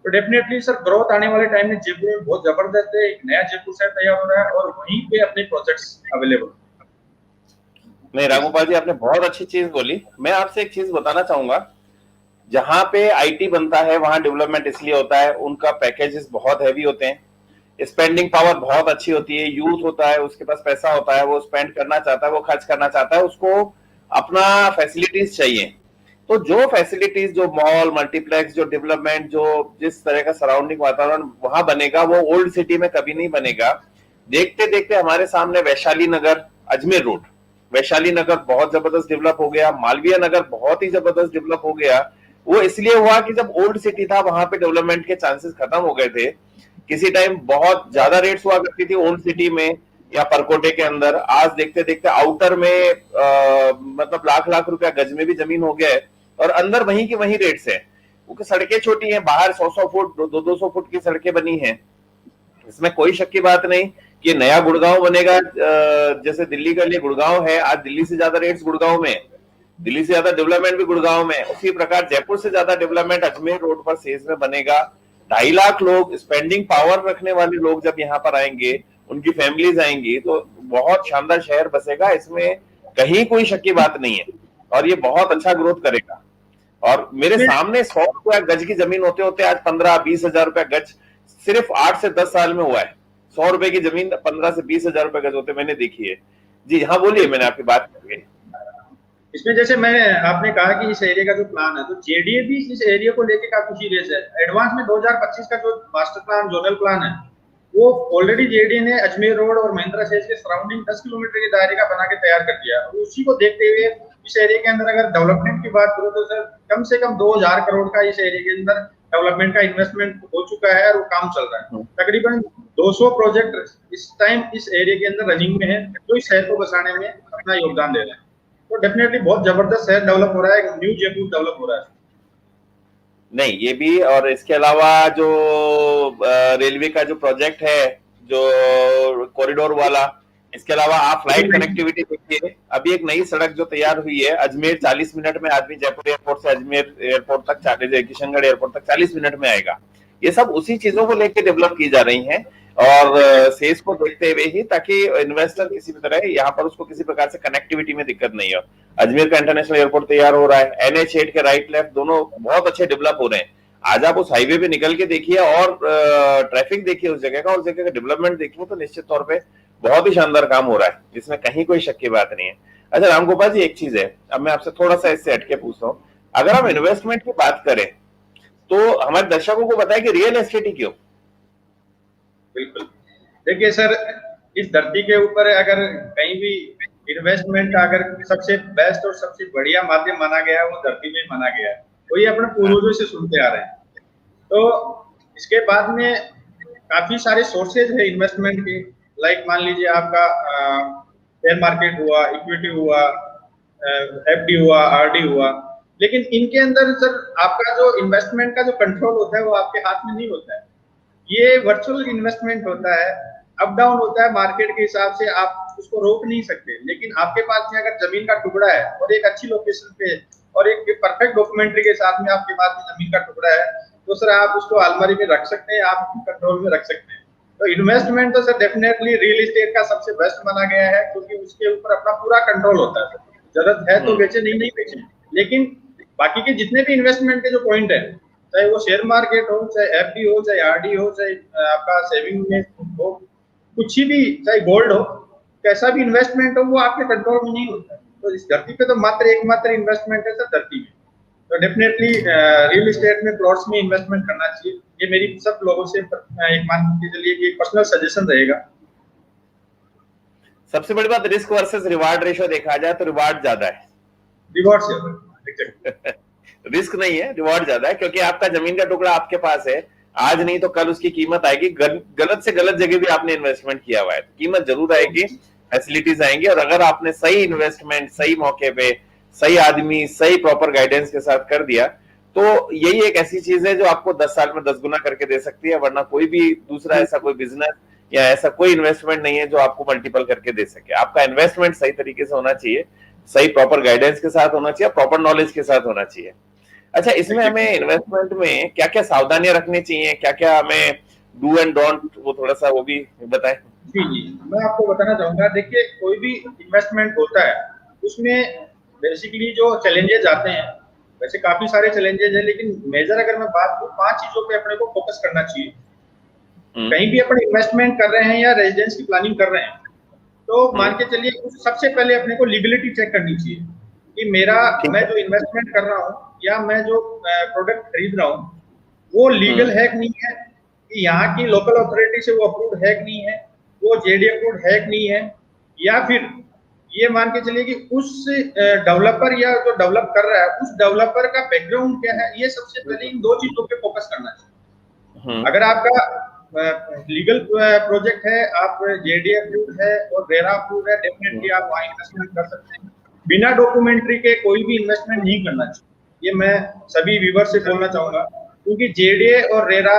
तो डेफिनेटली सर ग्रोथ आने वाले टाइम में जयपुर में बहुत जबरदस्त है। एक नया जयपुर शहर तैयार हो रहा है और वहीं पे अपने प्रोजेक्ट्स अवेलेबल। नहीं रामगोपाल जी, आपने बहुत अच्छी चीज बोली। मैं आपसे एक चीज बताना चाहूंगा, जहां पे IT बनता है वहां डेवलपमेंट इसलिए होता है, उनका पैकेजेस बहुत हैवी होते हैं, स्पेंडिंग पावर बहुत अच्छी होती है, यूथ होता है, उसके पास पैसा होता है, वो स्पेंड करना चाहता है, वो खर्च करना चाहता है, उसको अपना फैसिलिटीज चाहिए। तो जो फैसिलिटीज, जो मॉल, मल्टीप्लेक्स, जो डेवलपमेंट, जो जिस तरह का सराउंडिंग वातावरण वहां बनेगा, वो ओल्ड सिटी में कभी नहीं बनेगा। देखते देखते हमारे सामने वैशाली नगर, अजमेर रोड, वैशाली नगर बहुत जबरदस्त डेवलप हो गया, मालवीय नगर बहुत ही जबरदस्त डेवलप हो गया। वो इसलिए हुआ कि जब ओल्ड सिटी था वहां पे डेवलपमेंट के चांसेस खत्म हो गए थे। किसी टाइम बहुत ज्यादा रेट्स हुआ करती थी ओल्ड सिटी में या परकोटे के अंदर। आज देखते देखते आउटर में मतलब लाख लाख रुपया गज में भी जमीन हो गया है, और अंदर वहीं की वहीं रेट्स है, क्योंकि सड़कें छोटी हैं, बाहर 100-100 फुट 200-200 फुट की सड़कें बनी हैं। इसमें कोई शक की बात नहीं कि नया गुड़गांव बनेगा। जैसे दिल्ली के लिए गुड़गांव है, आज दिल्ली से ज्यादा रेट्स गुड़गांव में, दिल्ली से ज्यादा डेवलपमेंट भी गुड़गांव में, उसी प्रकार जयपुर से ज्यादा development Ajmer road per phase में बनेगा। 2.5 लाख लोग, स्पेंडिंग पावर रखने वाले लोग जब यहाँ पर आएंगे, उनकी फैमिलीज आएंगी, तो बहुत शानदार शहर बसेगा, इसमें कहीं कोई शक की बात नहीं है। और ये बहुत अच्छा ग्रोथ करेगा। और मेरे सामने 100 रुपया गज की जमीन होते होते आज 15-20 हजार रुपया गज सिर्फ 8 से 10 साल में हुआ है। 100 रुपए की जमीन 15 से 20 हजार रुपए गज होते मैंने देखी है। जी हाँ, बोलिए, मैंने आपकी बात कर ली। इसमें जैसे आपने कहा कि इस एरिया का जो प्लान है, तो जेडीए भी इस एरिया को लेके काफी सीरियस है। एडवांस में 2025 का जो मास्टर प्लान, जोनल प्लान है, वो ऑलरेडी जेडीए ने अजमेर रोड और महिंद्रा शेष के सराउंडिंग 10 किलोमीटर के दायरे का बना के तैयार कर दिया। और उसी को देखते हुए इस एरिया के अंदर अगर डेवलपमेंट की बात करूं तो सर कम से कम 2000 करोड़ का इस एरिया के अंदर डेवलपमेंट का इन्वेस्टमेंट हो चुका है और वो काम चल रहा है। तकरीबन 200 प्रोजेक्ट इस टाइम इस एरिया के अंदर रनिंग में है, जो इस शहर को बसाने में अपना योगदान दे रहे हैं। तो डेफिनेटली बहुत जबरदस्त शहर डेवलप हो रहा है, न्यू जयपुर डेवलप हो रहा है। नहीं, ये भी, और इसके अलावा जो रेलवे का जो प्रोजेक्ट है, जो कॉरिडोर वाला, इसके अलावा आप फ्लाइट कनेक्टिविटी देखिए। अभी एक नई सड़क जो तैयार हुई है, अजमेर 40 मिनट में आदमी जयपुर एयरपोर्ट से अजमेर एयरपोर्ट तक, किशनगढ़ एयरपोर्ट तक 40 मिनट में आएगा। ये सब उसी चीजों को लेकर डेवलप की जा रही हैं, और सेस को देखते हुए ही, ताकि इन्वेस्टर किसी भी तरह यहाँ पर उसको किसी प्रकार से कनेक्टिविटी में दिक्कत नहीं हो। अजमेर का इंटरनेशनल एयरपोर्ट तैयार हो रहा है, NH8 के राइट लेफ्ट दोनों बहुत अच्छे डेवलप हो रहे हैं। आज आप उस हाईवे पे निकल के देखिए और ट्रैफिक देखिए उस जगह का, उस जगह का डेवलपमेंट देखिए, तो निश्चित तौर पे बहुत ही शानदार काम हो रहा है, इसमें कहीं कोई शक की बात नहीं है। अच्छा रामगोपाल जी, एक चीज है, अब मैं आपसे थोड़ा सा इससे हटके पूछता हूँ। अगर हम इन्वेस्टमेंट की बात करें तो हमारे दर्शकों को बताएं कि रियल एस्टेट ही क्यों? बिल्कुल, देखिए सर, इस धरती के ऊपर अगर कहीं भी इन्वेस्टमेंट का अगर सबसे बेस्ट और सबसे बढ़िया माध्यम माना गया है, वो धरती में माना गया है। तो ये अपने पूर्वजों से सुनते आ रहे हैं। तो इसके बाद में काफी सारे सोर्सेज है इन्वेस्टमेंट के, लाइक मान लीजिए आपका शेयर मार्केट हुआ, इक्विटी हुआ, FD हुआ, RD हुआ। लेकिन इनके अंदर सर आपका जो इन्वेस्टमेंट का जो कंट्रोल होता है वो आपके हाथ में नहीं होता है। ये वर्चुअल इन्वेस्टमेंट होता है, अप डाउन होता है मार्केट के हिसाब से, आप उसको रोक नहीं सकते। लेकिन आपके पास में अगर जमीन का टुकड़ा है और एक अच्छी लोकेशन पे और एक परफेक्ट डॉक्यूमेंट्री के साथ में आपके पास में जमीन का टुकड़ा है, तो सर आप उसको अलमारी में रख सकते हैं, आप कंट्रोल में रख सकते हैं। तो इन्वेस्टमेंट तो सर डेफिनेटली रियल एस्टेट का सबसे बेस्ट माना गया है, क्योंकि उसके ऊपर अपना पूरा कंट्रोल होता है। जरूरत है तो बेचे, नहीं बेचे। लेकिन बाकी के जितने भी इन्वेस्टमेंट के जो पॉइंट है, चाहे वो शेयर मार्केट हो, चाहे FD हो, चाहे RD हो, चाहे आपका सेविंग में हो, कुछ भी, चाहे गोल्ड हो, कैसा भी इन्वेस्टमेंट हो, वो आपके कंट्रोल में नहीं होता है। तो इस धरती पे तो मात्र एकमात्र इन्वेस्टमेंट है सर धरती में। तो डेफिनेटली रियल एस्टेट में, प्लॉट्स में इन्वेस्टमेंट करना चाहिए। ये मेरी सब लोगों से एक मान के चलिए कि एक पर्सनल सजेशन रहेगा। सबसे बड़ी बात, रिस्क वर्सेस रिवार्ड रेशियो देखा जाए तो रिवार्ड ज्यादा है, रिवॉर्ड से रिस्क नहीं है, रिवॉर्ड ज्यादा है, क्योंकि आपका जमीन का टुकड़ा आपके पास है, आज नहीं तो कल उसकी कीमत आएगी। गलत से गलत जगह भी आपने इन्वेस्टमेंट किया हुआ है, कीमत जरूर आएगी, फैसिलिटीज आएंगी। और अगर आपने सही इन्वेस्टमेंट सही मौके पे, सही आदमी, सही प्रॉपर गाइडेंस के साथ कर दिया, तो यही एक ऐसी चीज है जो आपको 10 साल में 10 गुना करके दे सकती है। वरना कोई भी दूसरा ऐसा कोई बिजनेस या ऐसा कोई इन्वेस्टमेंट नहीं है जो आपको मल्टीपल करके दे सके। आपका इन्वेस्टमेंट सही तरीके से होना चाहिए, सही प्रॉपर गाइडेंस के साथ होना चाहिए, प्रॉपर नॉलेज के साथ होना चाहिए। अच्छा, इसमें हमें इन्वेस्टमेंट में क्या क्या सावधानियां रखनी चाहिए, क्या क्या हमें डू एंड डोंट, वो थोड़ा सा वो भी बताएं। जी, मैं आपको बताना चाहूंगा। देखिए, कोई भी इन्वेस्टमेंट होता है उसमें बेसिकली जो चैलेंजेस आते हैं, वैसे काफी सारे चैलेंजेस हैं, लेकिन मेजर अगर मैं बात करूं, 5 चीजों पे अपने को फोकस करना चाहिए। कहीं भी अपन इन्वेस्टमेंट कर रहे हैं या रेजिडेंस की प्लानिंग कर रहे हैं, तो मान के चलिए सबसे पहले अपने को लीगलिटी चेक करनी चाहिए कि मैं जो इन्वेस्टमेंट कर रहा हूँ या मैं जो प्रोडक्ट खरीद रहा हूँ वो लीगल है कि नहीं है, कि यहाँ की लोकल अथॉरिटी से वो अप्रूव्ड है कि नहीं है, वो JD अप्रूव्ड है कि नहीं है, या फिर ये मान के चलिए कि उस डेवलपर या जो डेवलप कर रहा है उस डेवलपर का बैकग्राउंड क्या है। ये सबसे पहले इन 2 चीजों पे फोकस करना चाहिए। अगर आपका लीगल प्रोजेक्ट है, आप JD अप्रूव्ड है और रेरा अप्रूव्ड है, डेफिनेटली आप वहाँ इन्वेस्टमेंट कर सकते हैं। बिना डॉक्यूमेंट्री के कोई भी इन्वेस्टमेंट नहीं करना चाहिए, ये मैं सभी व्यूअर से बोलना चाहूंगा। क्योंकि JDA और रेरा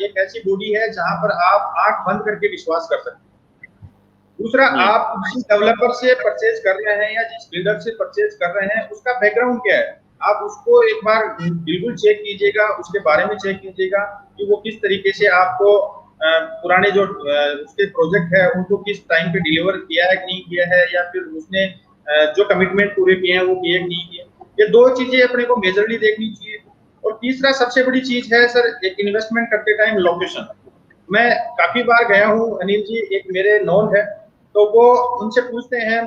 एक ऐसी बॉडी है जहां पर आप आंख बंद करके विश्वास कर सकते हैं। दूसरा, आप जिस डेवलपर से परचेज कर रहे हैं या जिस बिल्डर से परचेज कर रहे हैं उसका बैकग्राउंड क्या है, आप उसको एक बार बिल्कुल चेक कीजिएगा, उसके बारे में चेक कीजिएगा कि वो किस तरीके से आपको पुराने जो उसके प्रोजेक्ट है उनको किस टाइम पे डिलीवर किया है कि नहीं किया है, या फिर उसने जो कमिटमेंट पूरे किए हैं वो किए कि नहीं किए। ये दो चीजें अपने को मेजरली देखनी चाहिए। और तीसरा सबसे बड़ी चीज है सर, एक इन्वेस्टमेंट करते टाइम लोकेशन। मैं काफी बार गया हूँ अनिल जी, एक मेरे नॉन है, तो वो उनसे पूछते हैं,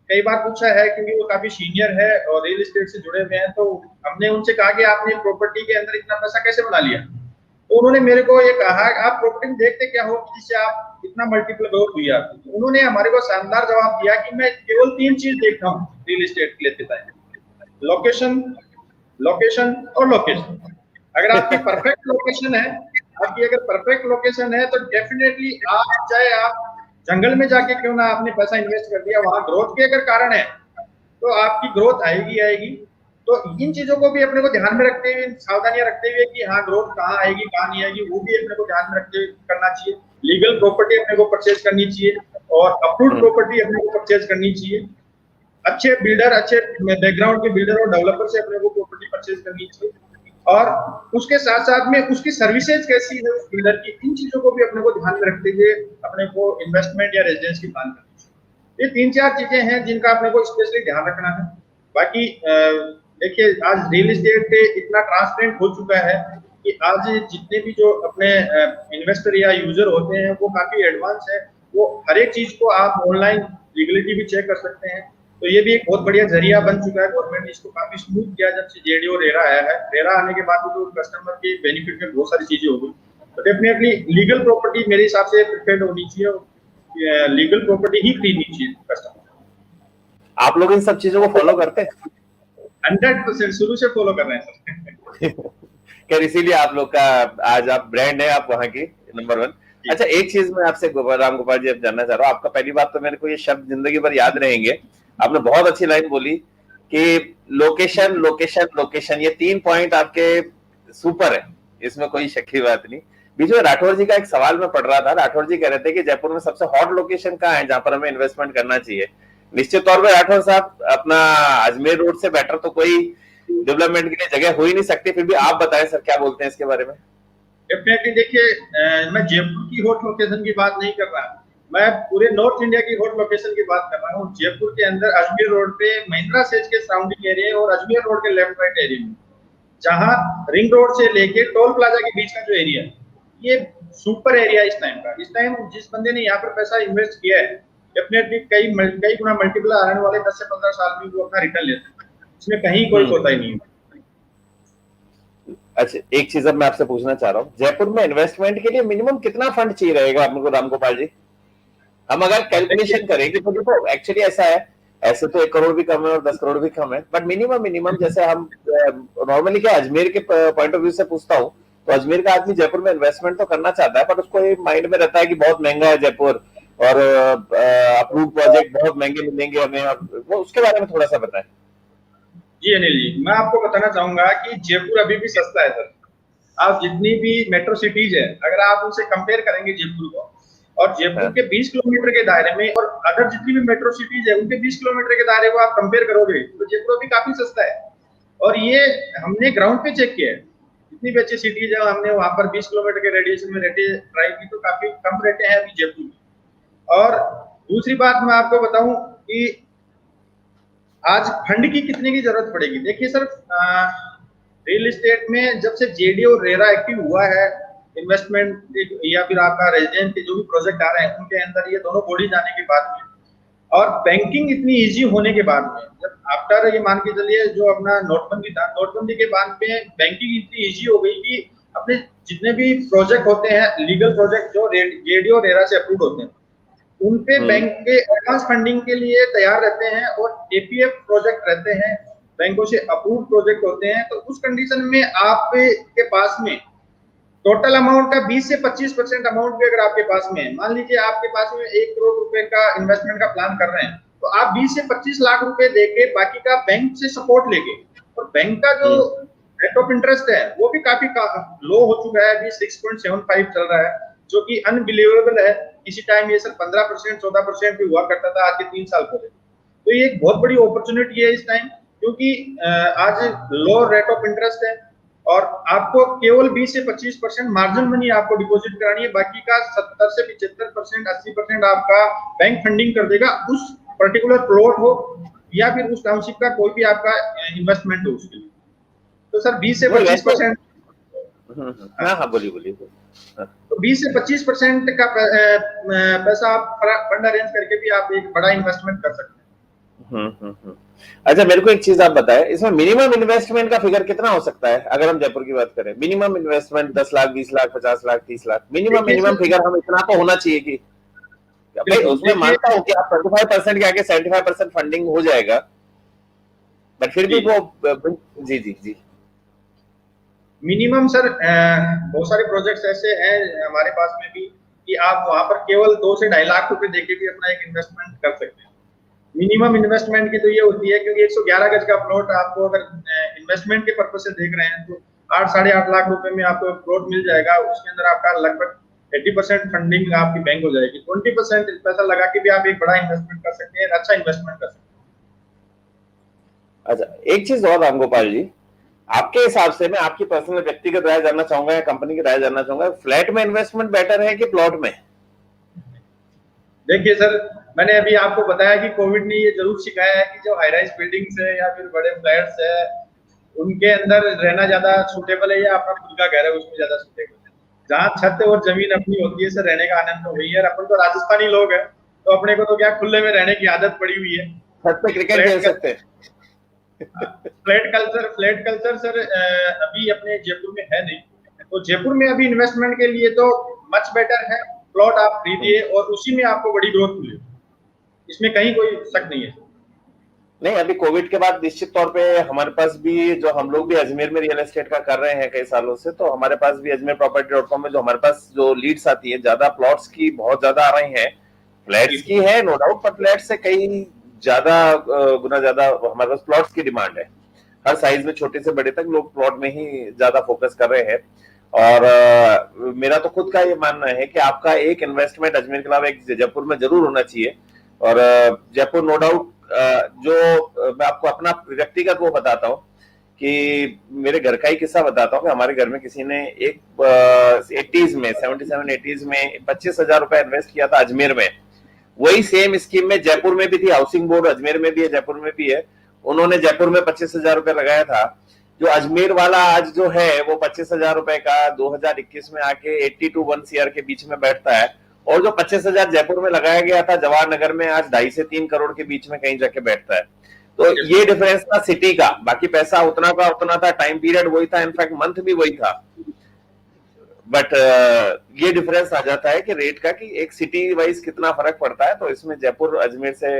कई बार पूछा है क्योंकि वो काफी सीनियर है और रियल एस्टेट से जुड़े हुए हैं, तो हमने उनसे कहा कि आपने प्रॉपर्टी के अंदर इतना पैसा कैसे बना लिया। तो उन्होंने मेरे को ये कहा, आप प्रॉपर्टी में देखते क्या हो जिससे आप इतना मल्टीपल ग्रोथ हुई आपकी। तो उन्होंने हमारे को शानदार जवाब दिया कि मैं केवल 3 चीज देखता हूँ रियल एस्टेट लेते टाइम, लोकेशन, लोकेशन और लोकेशन। अगर आपकी परफेक्ट लोकेशन है, आपकी अगर परफेक्ट लोकेशन है तो डेफिनेटली आप चाहे आप जंगल में जाके क्यों ना आपने पैसा इन्वेस्ट कर दिया, वहां ग्रोथ के अगर कारण है तो आपकी ग्रोथ आएगी आएगी। तो इन चीजों को भी अपने को ध्यान में रखते हुए, सावधानियां रखते हुए कि हाँ ग्रोथ कहाँ आएगी कहाँ नहीं आएगी, वो भी अपने को ध्यान में रखते हुए करना चाहिए। लीगल प्रॉपर्टी अपने को परचेज करनी चाहिए और अप्रूव्ड प्रॉपर्टी अपने को परचेज करनी चाहिए। अच्छे बिल्डर, अच्छे बैकग्राउंड के बिल्डर और डेवलपर से अपने को प्रॉपर्टी परचेज करनी चाहिए। और उसके साथ साथ में उसकी सर्विसेज कैसी है उस बिल्डर की, इन चीजों को भी अपने को ध्यान में रखते हुए अपने को इन्वेस्टमेंट या रेजिडेंस की प्लान करनी चाहिए। ये 3-4 चीजें हैं जिनका अपने को स्पेशली ध्यान रखना है। बाकी देखिए आज रियल एस्टेट पे इतना ट्रांसपेरेंट हो चुका है कि आज जितने भी जो अपने इन्वेस्टर या यूजर होते हैं वो काफी एडवांस है। वो हर एक चीज को आप ऑनलाइन लीगलिटी भी चेक कर सकते हैं। तो ये भी एक बहुत बढ़िया जरिया बन चुका है। गवर्नमेंट ने इसको काफी स्मूथ किया जब से जेडी और रेरा आया है। रेरा आने के बाद तो कस्टमर के बेनिफिट में बहुत सारी चीजें हो गई। तो डेफिनेटली लीगल प्रॉपर्टी मेरे हिसाब से प्रिफर्ड होनी चाहिए और लीगल प्रॉपर्टी ही खरीदनी चाहिए कस्टमर। आप लोग इन सब चीजों को फॉलो करते हैं? 100% शुरू से फॉलो कर रहे हैं सर। खैर इसीलिए आप लोग का आज आप ब्रांड है, आप वहाँ की नंबर 1। अच्छा एक चीज मैं आपसे राम गोपाल जी अब जानना चाह रहा हूँ। आपका पहली बात तो मेरे को ये शब्द जिंदगी भर याद रहेंगे, आपने बहुत अच्छी लाइन बोली कि लोकेशन लोकेशन लोकेशन, ये 3 पॉइंट आपके सुपर है, इसमें कोई शक की बात नहीं। बीच में राठौर जी का एक सवाल मैं पढ़ रहा था, राठौर जी कह रहे थे कि जयपुर में सबसे हॉट लोकेशन कहाँ है जहां पर हमें इन्वेस्टमेंट करना चाहिए। निश्चित तौर पर राठौर साहब अपना अजमेर रोड से बेटर तो कोई डेवलपमेंट के लिए जगह हो ही नहीं सकती, फिर भी आप बताएं सर क्या बोलते हैं इसके बारे में। डेफिनेटली देखिए, मैं जयपुर की हॉट लोकेशन की बात नहीं कर रहा, मैं पूरे नॉर्थ इंडिया की हॉट लोकेशन की बात कर रहा हूँ। जयपुर के अंदर अजमेर रोड पे महिंद्रा सेज के सराउंडिंग एरिया और अजमेर रोड के लेफ्ट राइट एरिया में, जहाँ रिंग रोड से लेके टोल प्लाजा के बीच का जो एरिया है, ये सुपर एरिया इस टाइम का। इस टाइम जिस बंदे ने यहाँ पर पैसा इन्वेस्ट किया है, डेफिनेटली कई गुना मल्टीपल आने वाले 10 से 15 साल में वो अपना रिटर्न लेते हैं, इसमें कहीं कोई कोताही नहीं है। अच्छा एक चीज अब मैं आपसे पूछना चाह रहा हूँ, जयपुर में इन्वेस्टमेंट के लिए मिनिमम कितना फंड चाहिए रहेगा आपको राम गोपाल जी? हम अगर कैलकुलेशन करेंगे तो देखो एक्चुअली ऐसा है, ऐसे तो 1 करोड़ भी कम है और 10 करोड़ भी कम है, बट मिनिमम जैसे हम नॉर्मली क्या अजमेर के पॉइंट ऑफ व्यू से पूछता हूँ, तो अजमेर का आदमी जयपुर में इन्वेस्टमेंट तो करना चाहता है, पर उसको ये माइंड में रहता है कि बहुत महंगा है जयपुर और अप्रूव प्रोजेक्ट बहुत महंगे मिलेंगे हमें, वो उसके बारे में थोड़ा सा बताएं। जी अनिल जी, मैं आपको बताना चाहूंगा कि जयपुर अभी भी सस्ता है सर। आप जितनी भी मेट्रो सिटीज है अगर आप उनसे कंपेयर करेंगे जयपुर को, और जयपुर के 20 किलोमीटर के दायरे में और अगर जितनी भी मेट्रो सिटीज है उनके 20 किलोमीटर के दायरे को आप कंपेयर करोगे तो जयपुर भी काफी सस्ता है। और ये हमने ग्राउंड पे चेक किया है, जितनी भी अच्छी सिटीज है हमने वहां पर 20 किलोमीटर के रेडियस में रेटे ट्राई की तो काफी कम रेटे हैं अभी जयपुर में। और दूसरी बात मैं आपको बताऊं कि आज फंड की कितने की जरूरत पड़ेगी। देखिए सर, रियल एस्टेट में जब से जेडी और रेरा एक्टिव हुआ है, इन्वेस्टमेंट या फिर आपका रेजिडेंट के जो भी प्रोजेक्ट आ रहे हैं उनके अंदर ये दोनों बॉडी जाने के बाद में, और बैंकिंग इतनी इजी होने के बाद में, जब आफ्टर ये मान के चलिए जो अपना नोटबंदी था, नोटबंदी के बाद में बैंकिंग इतनी इजी हो गई कि अपने जितने भी प्रोजेक्ट होते हैं लीगल प्रोजेक्ट जो जेडी और रेरा से अप्रूव होते हैं उनपे बैंक के एडवांस फंडिंग के लिए तैयार रहते हैं और एपीएफ प्रोजेक्ट रहते हैं, बैंकों से अप्रूव प्रोजेक्ट होते हैं। तो उस कंडीशन में आपके पास में टोटल अमाउंट का 20 से 25% अमाउंट भी अगर आपके पास में है, मान लीजिए आपके पास में 1 करोड़ रुपए का इन्वेस्टमेंट का प्लान कर रहे हैं, तो आप 20 से 25 लाख रुपए देके बाकी का बैंक से सपोर्ट लेके, और बैंक का जो रेट ऑफ इंटरेस्ट है वो भी काफी लो हो चुका है, अभी 6.75 चल रहा है, जो कि अनबिलीवेबल है। किसी टाइम ये सर 15% 14% भी हुआ करता था आज के 3 साल पहले। तो ये एक बहुत बड़ी अपॉर्चुनिटी है इस टाइम, क्योंकि आज लो रेट ऑफ इंटरेस्ट है और आपको केवल 20 से 25% मार्जिन मनी आपको डिपॉजिट करानी है, बाकी का 70 से 75%, 80% आपका बैंक फंडिंग कर देगा, उस पर्टिकुलर प्लॉट हो या फिर उस टाउनशिप का कोई भी आपका इन्वेस्टमेंट हो उसके लिए। तो सर 20 से 25%, हाँ हाँ बोलिए बोलिए। तो 20 से 25% का पैसा आप फंड अरेंज करके भी आप एक बड़ा इन्वेस्टमेंट कर सकते हैं। अच्छा मेरे को एक चीज आप बताएं, इसमें मिनिमम इन्वेस्टमेंट का फिगर कितना हो सकता है? अगर हम जयपुर की बात करें, minimum investment 10 lakh, 20 lakh, 50 lakh, 30 lakh, minimum figure हम इतना तो होना चाहिए कि भाई उसमें मानता हूं कि आप 35% के आगे 75% फंडिंग हो जाएगा, बट फिर भी वो जी जी जी मिनिमम सर बहुत सारे प्रोजेक्ट्स ऐसे हैं हमारे पास में भी कि आप वहां पर केवल 2 से 2.5 लाख रुपए देके भी अपना एक इन्वेस्टमेंट कर सकते हैं। मिनिमम इन्वेस्टमेंट की तो ये होती है क्योंकि 111 गज का प्लॉट आपको अगर इन्वेस्टमेंट के पर्पज से देख रहे हैं तो 8 साढ़े 8 लाख रुपए में आपको प्लॉट मिल जाएगा। उसके अंदर आपका लगभग 80% फंडिंग आपकी बैंक हो जाएगी, 20% पैसा लगा के भी आप एक बड़ा इन्वेस्टमेंट कर सकते हैं, अच्छा इन्वेस्टमेंट कर सकते हैं। अच्छा एक चीज और रामगोपाल जी, आपके हिसाब से, मैं आपकी पर्सनल व्यक्तिगत राय जानना चाहूंगा या कंपनी की राय जानना चाहूंगा, फ्लैट में इन्वेस्टमेंट बेटर है कि प्लॉट में? देखिए सर, मैंने अभी आपको बताया कि कोविड ने ये जरूर सिखाया है कि जो हाई राइज बिल्डिंग्स है या फिर बड़े फ्लैट्स है उनके अंदर रहना ज्यादा सूटेबल है या अपना खुद का घर है उसमें ज्यादा सूटेबल है। जहाँ छत और जमीन अपनी होती है सर, रहने का आनंद तो वही है। अपन तो राजस्थानी लोग हैं तो अपने को तो क्या खुले में रहने की आदत पड़ी हुई है। छत पे क्रिकेट खेल सकते हैं। फ्लैट कल्चर सर अभी अपने जयपुर में है नहीं, तो जयपुर में अभी इन्वेस्टमेंट के लिए तो मच बेटर है प्लॉट आप खरीदिए और उसी में आपको बड़ी ग्रोथ मिले, इसमें कहीं कोई शक नहीं है। नहीं, अभी कोविड के बाद निश्चित तौर पे हमारे पास भी, जो हम लोग भी अजमेर में रियल एस्टेट का कर रहे हैं कई सालों से, तो हमारे पास भी अजमेर प्रॉपर्टी.com में जो हमारे पास जो लीड्स आती है, ज्यादा प्लॉट्स की बहुत ज्यादा आ रही हैं, फ्लैट्स की है नो डाउट, पर फ्लैट्स से कई ज्यादा गुना ज्यादा हमारे पास प्लॉट्स की डिमांड है। हर साइज में छोटे से बड़े तक लोग प्लॉट में ही ज्यादा फोकस कर रहे हैं। और मेरा तो खुद का ये मानना है कि आपका एक इन्वेस्टमेंट अजमेर के अलावा एक जयपुर में जरूर होना चाहिए। और जयपुर नो डाउट, जो मैं आपको अपना व्यक्तिगत वो बताता हूँ कि मेरे घर का ही किस्सा बताता हूँ कि हमारे घर में किसी ने एक 80s में 77-80s में 25,000 रुपए इन्वेस्ट किया था अजमेर में। वही सेम स्कीम में जयपुर में भी थी, हाउसिंग बोर्ड अजमेर में भी है, जयपुर में भी है। उन्होंने जयपुर में 25,000 रुपए लगाया था। जो अजमेर वाला आज जो है वो 25,000 रुपए का 2021 में आके 80 to 1 CR के बीच में बैठता है, और जो 25,000 जयपुर में लगाया गया था जवाहर नगर में, आज 2.5 से 3 करोड़ के बीच में कहीं जाके बैठता है। तो ये डिफरेंस था सिटी का, बाकी पैसा उतना का उतना था, टाइम पीरियड वही था, इनफैक्ट मंथ भी वही था। बट ये डिफरेंस आ जाता है कि रेट का, कि एक सिटी वाइज कितना फर्क पड़ता है। तो इसमें जयपुर अजमेर से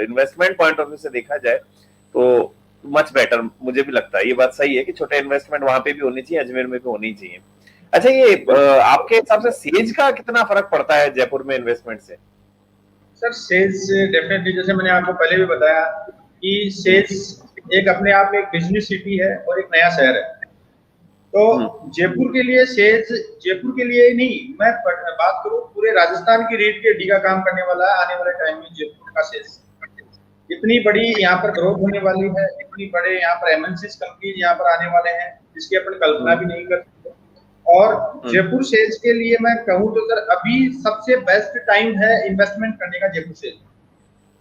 इन्वेस्टमेंट पॉइंट ऑफ व्यू से देखा जाए तो मच बेटर मुझे भी लगता है। ये बात सही है कि छोटे इन्वेस्टमेंट वहां पे भी होनी चाहिए, अजमेर में भी होनी चाहिए। अच्छा, ये आपके हिसाब से सेज का कितना फर्क पड़ता है जयपुर में इन्वेस्टमेंट से? सर सेज डेफिनेटली, जैसे मैंने आपको पहले भी बताया कि सेज एक अपने आप में एक बिजनेस सिटी है और एक नया शहर है। तो जयपुर के लिए सेज, जयपुर के लिए नहीं, मैं बात करूं पूरे राजस्थान की रीढ़ की हड्डी का काम करने वाला है आने वाले टाइम में जयपुर का सेज। इतनी बड़ी यहाँ पर ग्रोथ होने वाली है, इतनी बड़े यहाँ पर एमएनसीज कंपनीज यहाँ पर आने वाले हैं जिसकी अपन कल्पना भी नहीं कर सकते। और जयपुर सेल्स के लिए मैं कहूँ तो सर अभी सबसे बेस्ट टाइम है इन्वेस्टमेंट करने का जयपुर सेल्स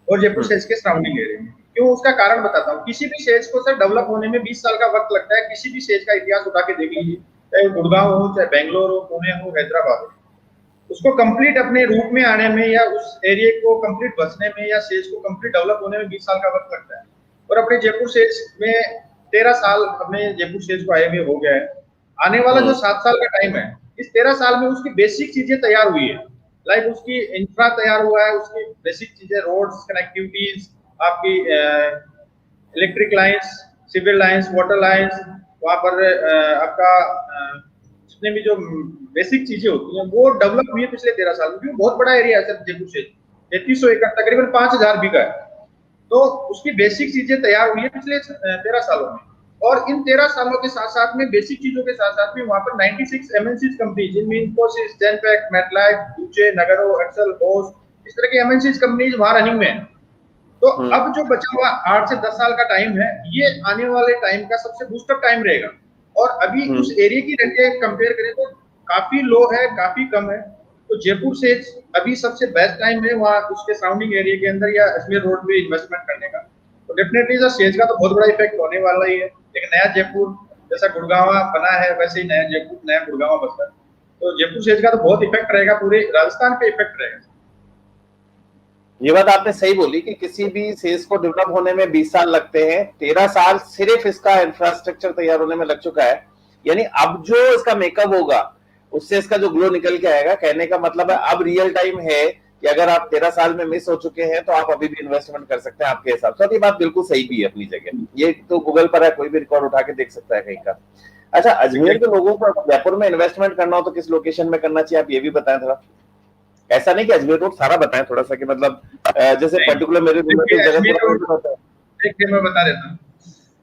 और जयपुर सेल्स के सराउंडिंग एरिया में। क्यों, उसका कारण बताता हूँ। किसी भी सेल्स को सर डेवलप होने में 20 साल का वक्त लगता है। किसी भी सेल्स का इतिहास उठा के देख लीजिए, चाहे गुड़गांव हो, चाहे बेंगलोर हो, पुणे हो, हैदराबाद हो, उसको कंप्लीट अपने रूप में आने में या उस एरिया को कंप्लीट बसने में या सेल्स को कंप्लीट डेवलप होने में 20 साल का वक्त लगता है। और अपने जयपुर सेल्स में 13 साल अपने जयपुर सेल्स को आए हुए हो गया है। आने वाला जो 7 साल का टाइम है, इस 13 साल में उसकी बेसिक चीजें तैयार हुई है, लाइक उसकी इंफ्रा तैयार हुआ है, उसकी बेसिक चीजें, रोड्स, कनेक्टिविटीज, आपकी electric lines, civil lines, water lines, वहां पर आपका जितने भी जो बेसिक चीजें होती हैं वो डेवलप हुई है पिछले 13 साल में। बहुत बड़ा एरिया है सर जयपुर से, 3300 एकड़, तकरीबन 5000 बीघा है। तो उसकी बेसिक चीजें तैयार हुई है पिछले 13 सालों में। और इन 13 सालों के साथ साथ में बेसिक चीजों के साथ साथ में वहां पर 96 एमएनसी कंपनी, जिनमें इन्फोसिस, जेनपैक्ट, मेटलाइफ, यूचे, नगरो, एक्सेल, बोस, इस तरह की एमएनसी कंपनीज वहां रनिंग में है। तो अब जो बचा हुआ 8 से 10 साल का टाइम है, ये आने वाले टाइम का सबसे बूस्टअप टाइम रहेगा। और अभी उस एरिया की रेटें कंपेयर करें तो काफी लो है, काफी कम है। तो जयपुर से अभी सबसे बेस्ट टाइम है वहाँ उसके सराउंडिंग एरिया के अंदर या अजमेर रोड पे इन्वेस्टमेंट करने का। तो डेफिनेटली सर सेज का तो बहुत बड़ा इफेक्ट होने वाला ही है। एक नया जयपुर जैसा गुड़गांव बना है वैसे ही नया जयपुर, नया गुड़गांव बसता है। तो जयपुर सेज का तो बहुत इफेक्ट रहेगा, पूरे राजस्थान पे इफेक्ट रहेगा। ये बात आपने सही बोली कि किसी भी सेल्स को डेवलप होने में 20 साल लगते हैं, 13 साल सिर्फ इसका इंफ्रास्ट्रक्चर तैयार होने में लग चुका है। यानी अब जो इसका मेकअप होगा उससे इसका जो ग्लो निकल के आएगा। कहने का मतलब है अब रियल टाइम है कि अगर आप 13 साल में मिस हो चुके हैं तो आप अभी भी इन्वेस्टमेंट कर सकते हैं आपके हिसाब से। ये बात बिल्कुल सही भी है अपनी जगह, ये तो गूगल पर है, कोई भी रिकॉर्ड उठा के देख सकता है कहीं का। अच्छा, अजमेर के लोगों को जयपुर में इन्वेस्टमेंट करना हो तो किस लोकेशन में करना चाहिए, आप ये भी बताएं थोड़ा। ऐसा नहीं कि अजमेर रोड सारा बताएं, थोड़ा सा कि मतलब जैसे पर्टिकुलर मेरे जगह देखिए मैं बता देता हूँ।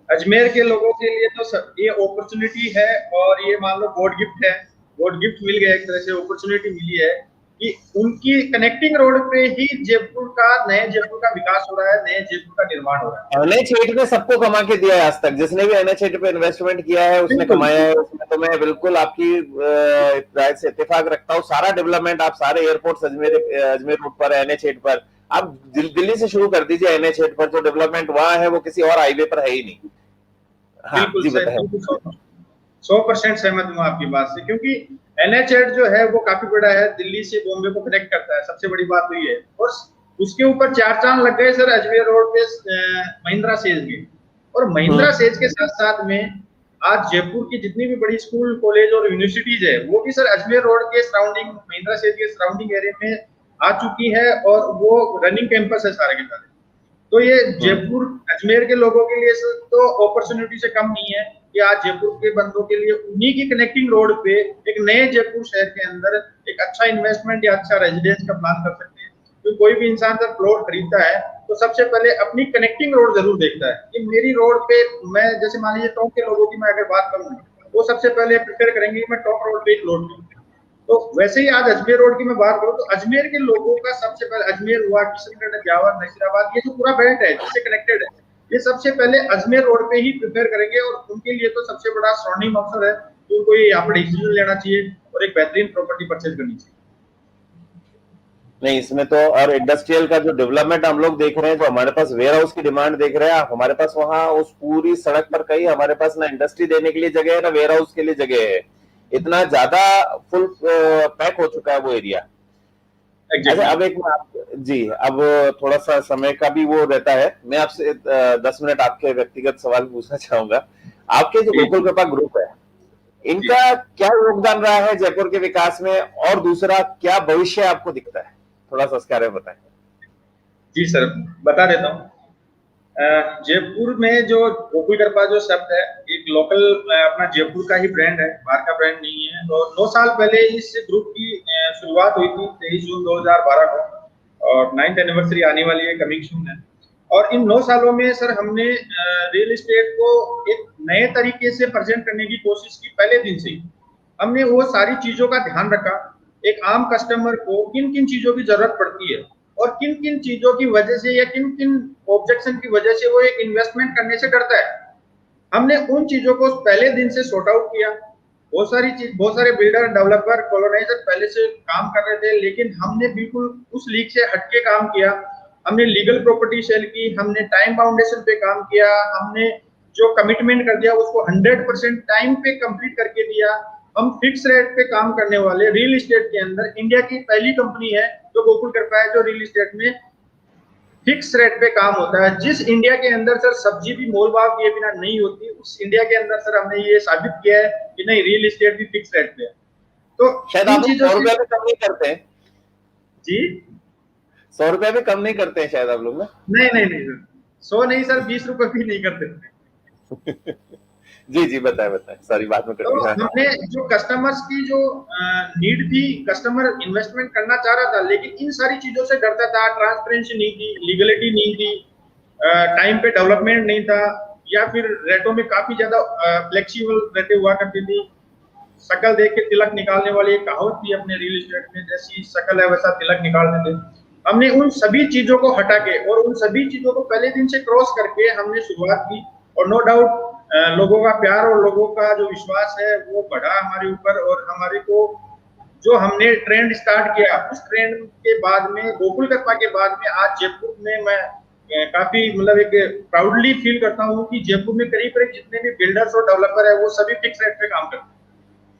अजमेर के लोगों के लिए तो ये अपॉर्चुनिटी है, और ये मान लो गॉड गिफ्ट है, गॉड गिफ्ट मिल गया, एक तरह से अपॉर्चुनिटी मिली है कि उनकी कनेक्टिंग रोड पे ही जयपुर का, नए जयपुर का विकास हो रहा है, नए जयपुर का निर्माण हो रहा है। NH8 ने सबको कमा के दिया है आज तक, जिसने भी NH8 पे इन्वेस्टमेंट किया है उसने कमाया है। उसमें तो मैं बिल्कुल आपकी राय से इत्तेफाक रखता हूँ। सारा डेवलपमेंट आप सारे एयरपोर्ट अजमेर रोड पर, NH8 पर, आप दिल्ली से शुरू कर दीजिए। NH8 पर जो डेवलपमेंट वहां है वो किसी और हाईवे पर है ही नहीं। हाँ जी बताएं। 100% सहमत हूँ आपकी बात से, क्योंकि NH8 जो है वो काफी बड़ा है, दिल्ली से बॉम्बे को कनेक्ट करता है, सबसे बड़ी बात तो ये है। और उसके ऊपर 4 चांद लग गए सर अजमेर रोड पे महिंद्रा सेज के। और महिंद्रा सेज के साथ साथ में आज जयपुर की जितनी भी बड़ी स्कूल, कॉलेज और यूनिवर्सिटीज है वो भी सर अजमेर रोड के सराउंडिंग, महिंद्रा सेज के सराउंडिंग एरिया में आ चुकी है, और वो रनिंग कैंपस है सारे के सारे। तो ये जयपुर अजमेर के लोगों के लिए तो अपॉर्चुनिटी से कम नहीं है कि आज जयपुर के बंदों के लिए उन्हीं की कनेक्टिंग रोड पे एक नए जयपुर शहर के अंदर एक अच्छा इन्वेस्टमेंट या अच्छा रेजिडेंस का प्लान कर सकते हैं। तो कोई भी इंसान जब प्लॉट खरीदता है तो सबसे पहले अपनी कनेक्टिंग रोड जरूर देखता है कि मेरी रोड पे, मैं जैसे मान लीजिए टॉप के लोगों की मैं अगर बात करूँ, वो सबसे पहले प्रेफर करेंगे कि मैं टॉप रोड पे एक प्लॉट लूं। तो वैसे ही आज अजमेर रोड की मैं बात करूं तो अजमेर के लोगों का सबसे पहले, अजमेर हुआ, किशनगढ़, ब्यावर, नसीराबाद, ये जो पूरा बेल्ट है जिससे कनेक्टेड है, ये सबसे पहले अजमेर रोड पे ही प्रिपेयर करेंगे। और उनके लिए तो सबसे बड़ा स्वर्णिम अवसर है कि उनको ये यहाँ पर डिसीजन लेना चाहिए और एक बेहतरीन प्रॉपर्टी परचेज करनी चाहिए। नहीं, इसमें तो और इंडस्ट्रियल का जो डेवलपमेंट हम लोग देख रहे हैं, जो हमारे पास वेयर हाउस की डिमांड देख रहे हैं, हमारे पास वहां उस पूरी सड़क पर कहीं हमारे पास ना इंडस्ट्री देने के लिए जगह है ना वेयर हाउस के लिए जगह है। इतना ज्यादा फुल पैक हो चुका है वो एरिया। अच्छा, अब एक जी, अब थोड़ा सा समय का भी वो रहता है, मैं आपसे 10 मिनट आपके व्यक्तिगत सवाल पूछना चाहूंगा। आपके जो गोकुल कृपा ग्रुप है, इनका क्या योगदान रहा है जयपुर के विकास में, और दूसरा क्या भविष्य आपको दिखता है, थोड़ा सा इसके बारे में बताएं। जी सर, बता देता हूँ। जयपुर में जो गोकुल कृपा जो शब्द है, एक लोकल अपना जयपुर का ही ब्रांड है, बाहर का ब्रांड नहीं है। तो 9 साल पहले इस ग्रुप की शुरुआत हुई थी 23 जून 2012 को, और 9th एनिवर्सरी आने वाली है, कमिंग सून है। और इन 9 सालों में सर हमने रियल एस्टेट को एक नए तरीके से प्रेजेंट करने की कोशिश की। पहले दिन से ही हमने वो सारी चीजों का ध्यान रखा, एक आम कस्टमर को किन किन चीजों की जरूरत पड़ती है और किन किन चीजों की वजह से या किन किन ऑब्जेक्शन की वजह से वो एक इन्वेस्टमेंट करने से डरता है, हमने उन चीजों को पहले दिन से सॉर्ट आउट किया। बहुत सारे बिल्डर, डेवलपर, कॉलोनाइजर पहले से काम कर रहे थे, लेकिन हमने बिल्कुल उस लीग से हटके काम किया। हमने लीगल प्रॉपर्टी सेल की, हमने टाइम बाउंडेशन पे काम किया, हमने जो कमिटमेंट कर दिया उसको 100% टाइम पे कंप्लीट करके दिया। हम फिक्स रेट पे काम करने वाले रियल एस्टेट के अंदर इंडिया की पहली कंपनी है जो गोकुल कृपा है, जो रियल एस्टेट में फिक्स रेट पे काम होता है। जिस इंडिया के अंदर सर सब्जी भी मोल भाव किए बिना नहीं होती, उस इंडिया के अंदर सर हमने ये साबित किया है कि नहीं, रियल एस्टेट भी फिक्स रेट पे है। तो शायद आप 100 रुपए भी कम नहीं करते हैं जी, 100 रुपए भी कम नहीं करते हैं शायद आप लोग ना? नहीं सर, 100 नहीं सर, 20 रुपए भी नहीं करते। जी बताएं, सारी बात में तो हमने जो कस्टमर्स की जो नीड थी, कस्टमर इन्वेस्टमेंट करना चाह रहा था लेकिन इन सारी चीजों से डरता था, ट्रांसपेरेंसी नहीं थी, लीगलिटी नहीं थी, टाइम पे डेवलपमेंट नहीं था, या फिर रेटों में काफी ज्यादा फ्लेक्सिबल रेटें हुआ करती थी। शकल देख के तिलक निकालने वाली एक कहावत थी अपने रियल एस्टेट में, जैसी शकल है वैसा तिलक निकालते थे। हमने उन सभी चीजों को हटा के और उन सभी चीजों को पहले दिन से क्रॉस करके हमने शुरुआत की, और नो डाउट लोगों का प्यार और लोगों का जो विश्वास है वो बढ़ा हमारे ऊपर, और हमारे को जो हमने ट्रेंड स्टार्ट किया उस ट्रेंड के बाद में, गोकुल कृपा के बाद में, आज जयपुर में मैं काफी मतलब एक प्राउडली फील करता हूँ कि जयपुर में करीब करीब जितने भी बिल्डर्स और डेवलपर है वो सभी फिक्स रेट पे काम करते हैं,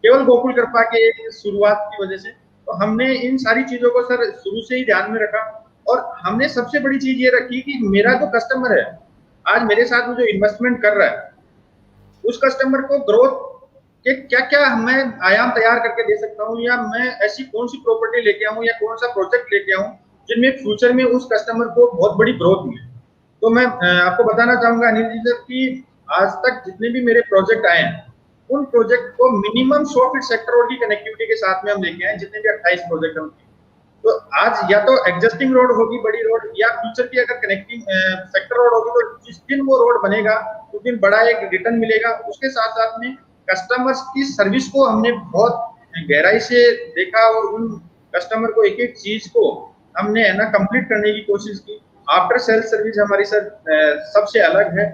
केवल गोकुल कृपा के शुरुआत की वजह से। तो हमने इन सारी चीजों को सर शुरू से ही ध्यान में रखा, और हमने सबसे बड़ी चीज ये रखी कि मेरा जो कस्टमर है आज मेरे साथ में जो इन्वेस्टमेंट कर रहा है, उस कस्टमर को ग्रोथ के क्या क्या मैं आयाम तैयार करके दे सकता हूँ, या मैं ऐसी कौन सी प्रॉपर्टी लेके आऊँ या कौन सा प्रोजेक्ट लेके आऊँ जिनमें फ्यूचर में उस कस्टमर को बहुत बड़ी ग्रोथ मिले। तो मैं आपको बताना चाहूंगा अनिल जी सर कि आज तक जितने भी मेरे प्रोजेक्ट आए हैं उन प्रोजेक्ट को मिनिमम 100 फीट सेक्टर रोड की कनेक्टिविटी के साथ में हम लेके आए, जितने भी 28 प्रोजेक्ट हम। तो आज या तो एग्जिस्टिंग रोड होगी बड़ी रोड, या फ्यूचर की अगर कनेक्टिंग सेक्टर रोड होगी तो जिस दिन वो रोड बनेगा उस दिन बड़ा एक रिटर्न मिलेगा। उसके साथ साथ में कस्टमर्स की सर्विस को हमने बहुत गहराई से देखा, और उन कस्टमर को एक एक चीज को हमने है ना कंप्लीट करने की कोशिश की। आफ्टर सेल सर्विस हमारी सर सबसे अलग है।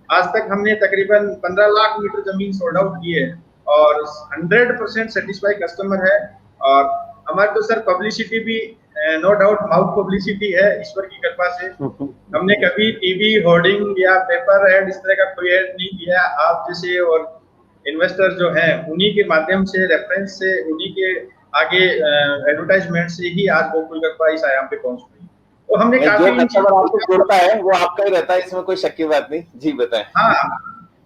आज तक हमने तकरीबन 15 लाख मीटर जमीन सोल्ड आउट की है, और 100% सेटिस्फाई कस्टमर है। और हमारे तो सर पब्लिसिटी भी नो डाउट माउथ पब्लिसिटी है ईश्वर की कृपा से। हमने कभी टीवी होर्डिंग या पेपर एड इस तरह का कोई एड नहीं किया। आप जैसे और इन्वेस्टर जो हैं उन्हीं के माध्यम से, रेफरेंस से, उन्हीं के आगे एडवर्टाइजमेंट से ही आज गोकुल कृपा इस आयाम पे पहुंच गई। तो हमने काफी जो कस्टमर आपको जोड़ता है वो आपका ही रहता है, इसमें कोई शक की बात नहीं। जी बताएं। हाँ,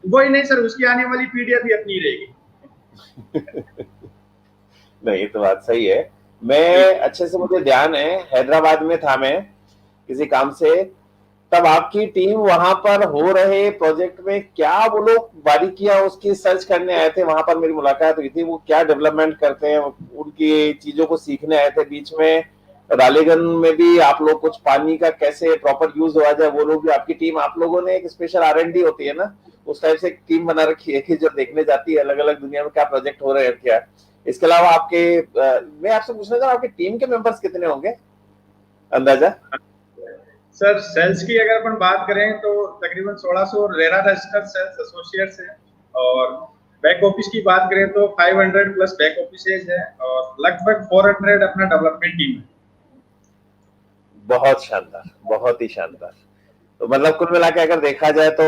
वही नहीं सर, उसकी आने वाली पीढ़ी भी अपनी रहेगी। नहीं तो बात सही है। मैं अच्छे से, मुझे ध्यान है हैदराबाद में था मैं किसी काम से, तब आपकी टीम वहां पर हो रहे प्रोजेक्ट में क्या वो लोग बारीकियां उसकी सर्च करने आए थे। वहां पर मेरी मुलाकात हुई थी, वो क्या डेवलपमेंट करते हैं उनकी चीजों को सीखने आए थे। बीच में रालेगंज में भी आप लोग कुछ पानी का कैसे प्रॉपर यूज हुआ जाए, वो लोग भी आपकी टीम, आप लोगों ने एक स्पेशल R&D होती है ना, उस टाइप से एक टीम बना रखी है कि जो देखने जाती है अलग अलग दुनिया में क्या प्रोजेक्ट हो रहे हैं क्या। इसके अलावा आपके मैं आपसे पूछना चाहूँ आपके टीम के मेंबर्स कितने होंगे अंदाजा? सर सेल्स की अगर अपन बात करें तो तकरीबन 1600 रेरा रजिस्टर्ड सेल्स एसोसिएट्स हैं, और बैक ऑफिस की बात करें तो 500 प्लस बैक ऑफिसेज है, और लगभग 400 अपना डेवलपमेंट टीम है। बहुत शानदार, बहुत ही शानदार। तो मतलब कुल मिला के अगर देखा जाए तो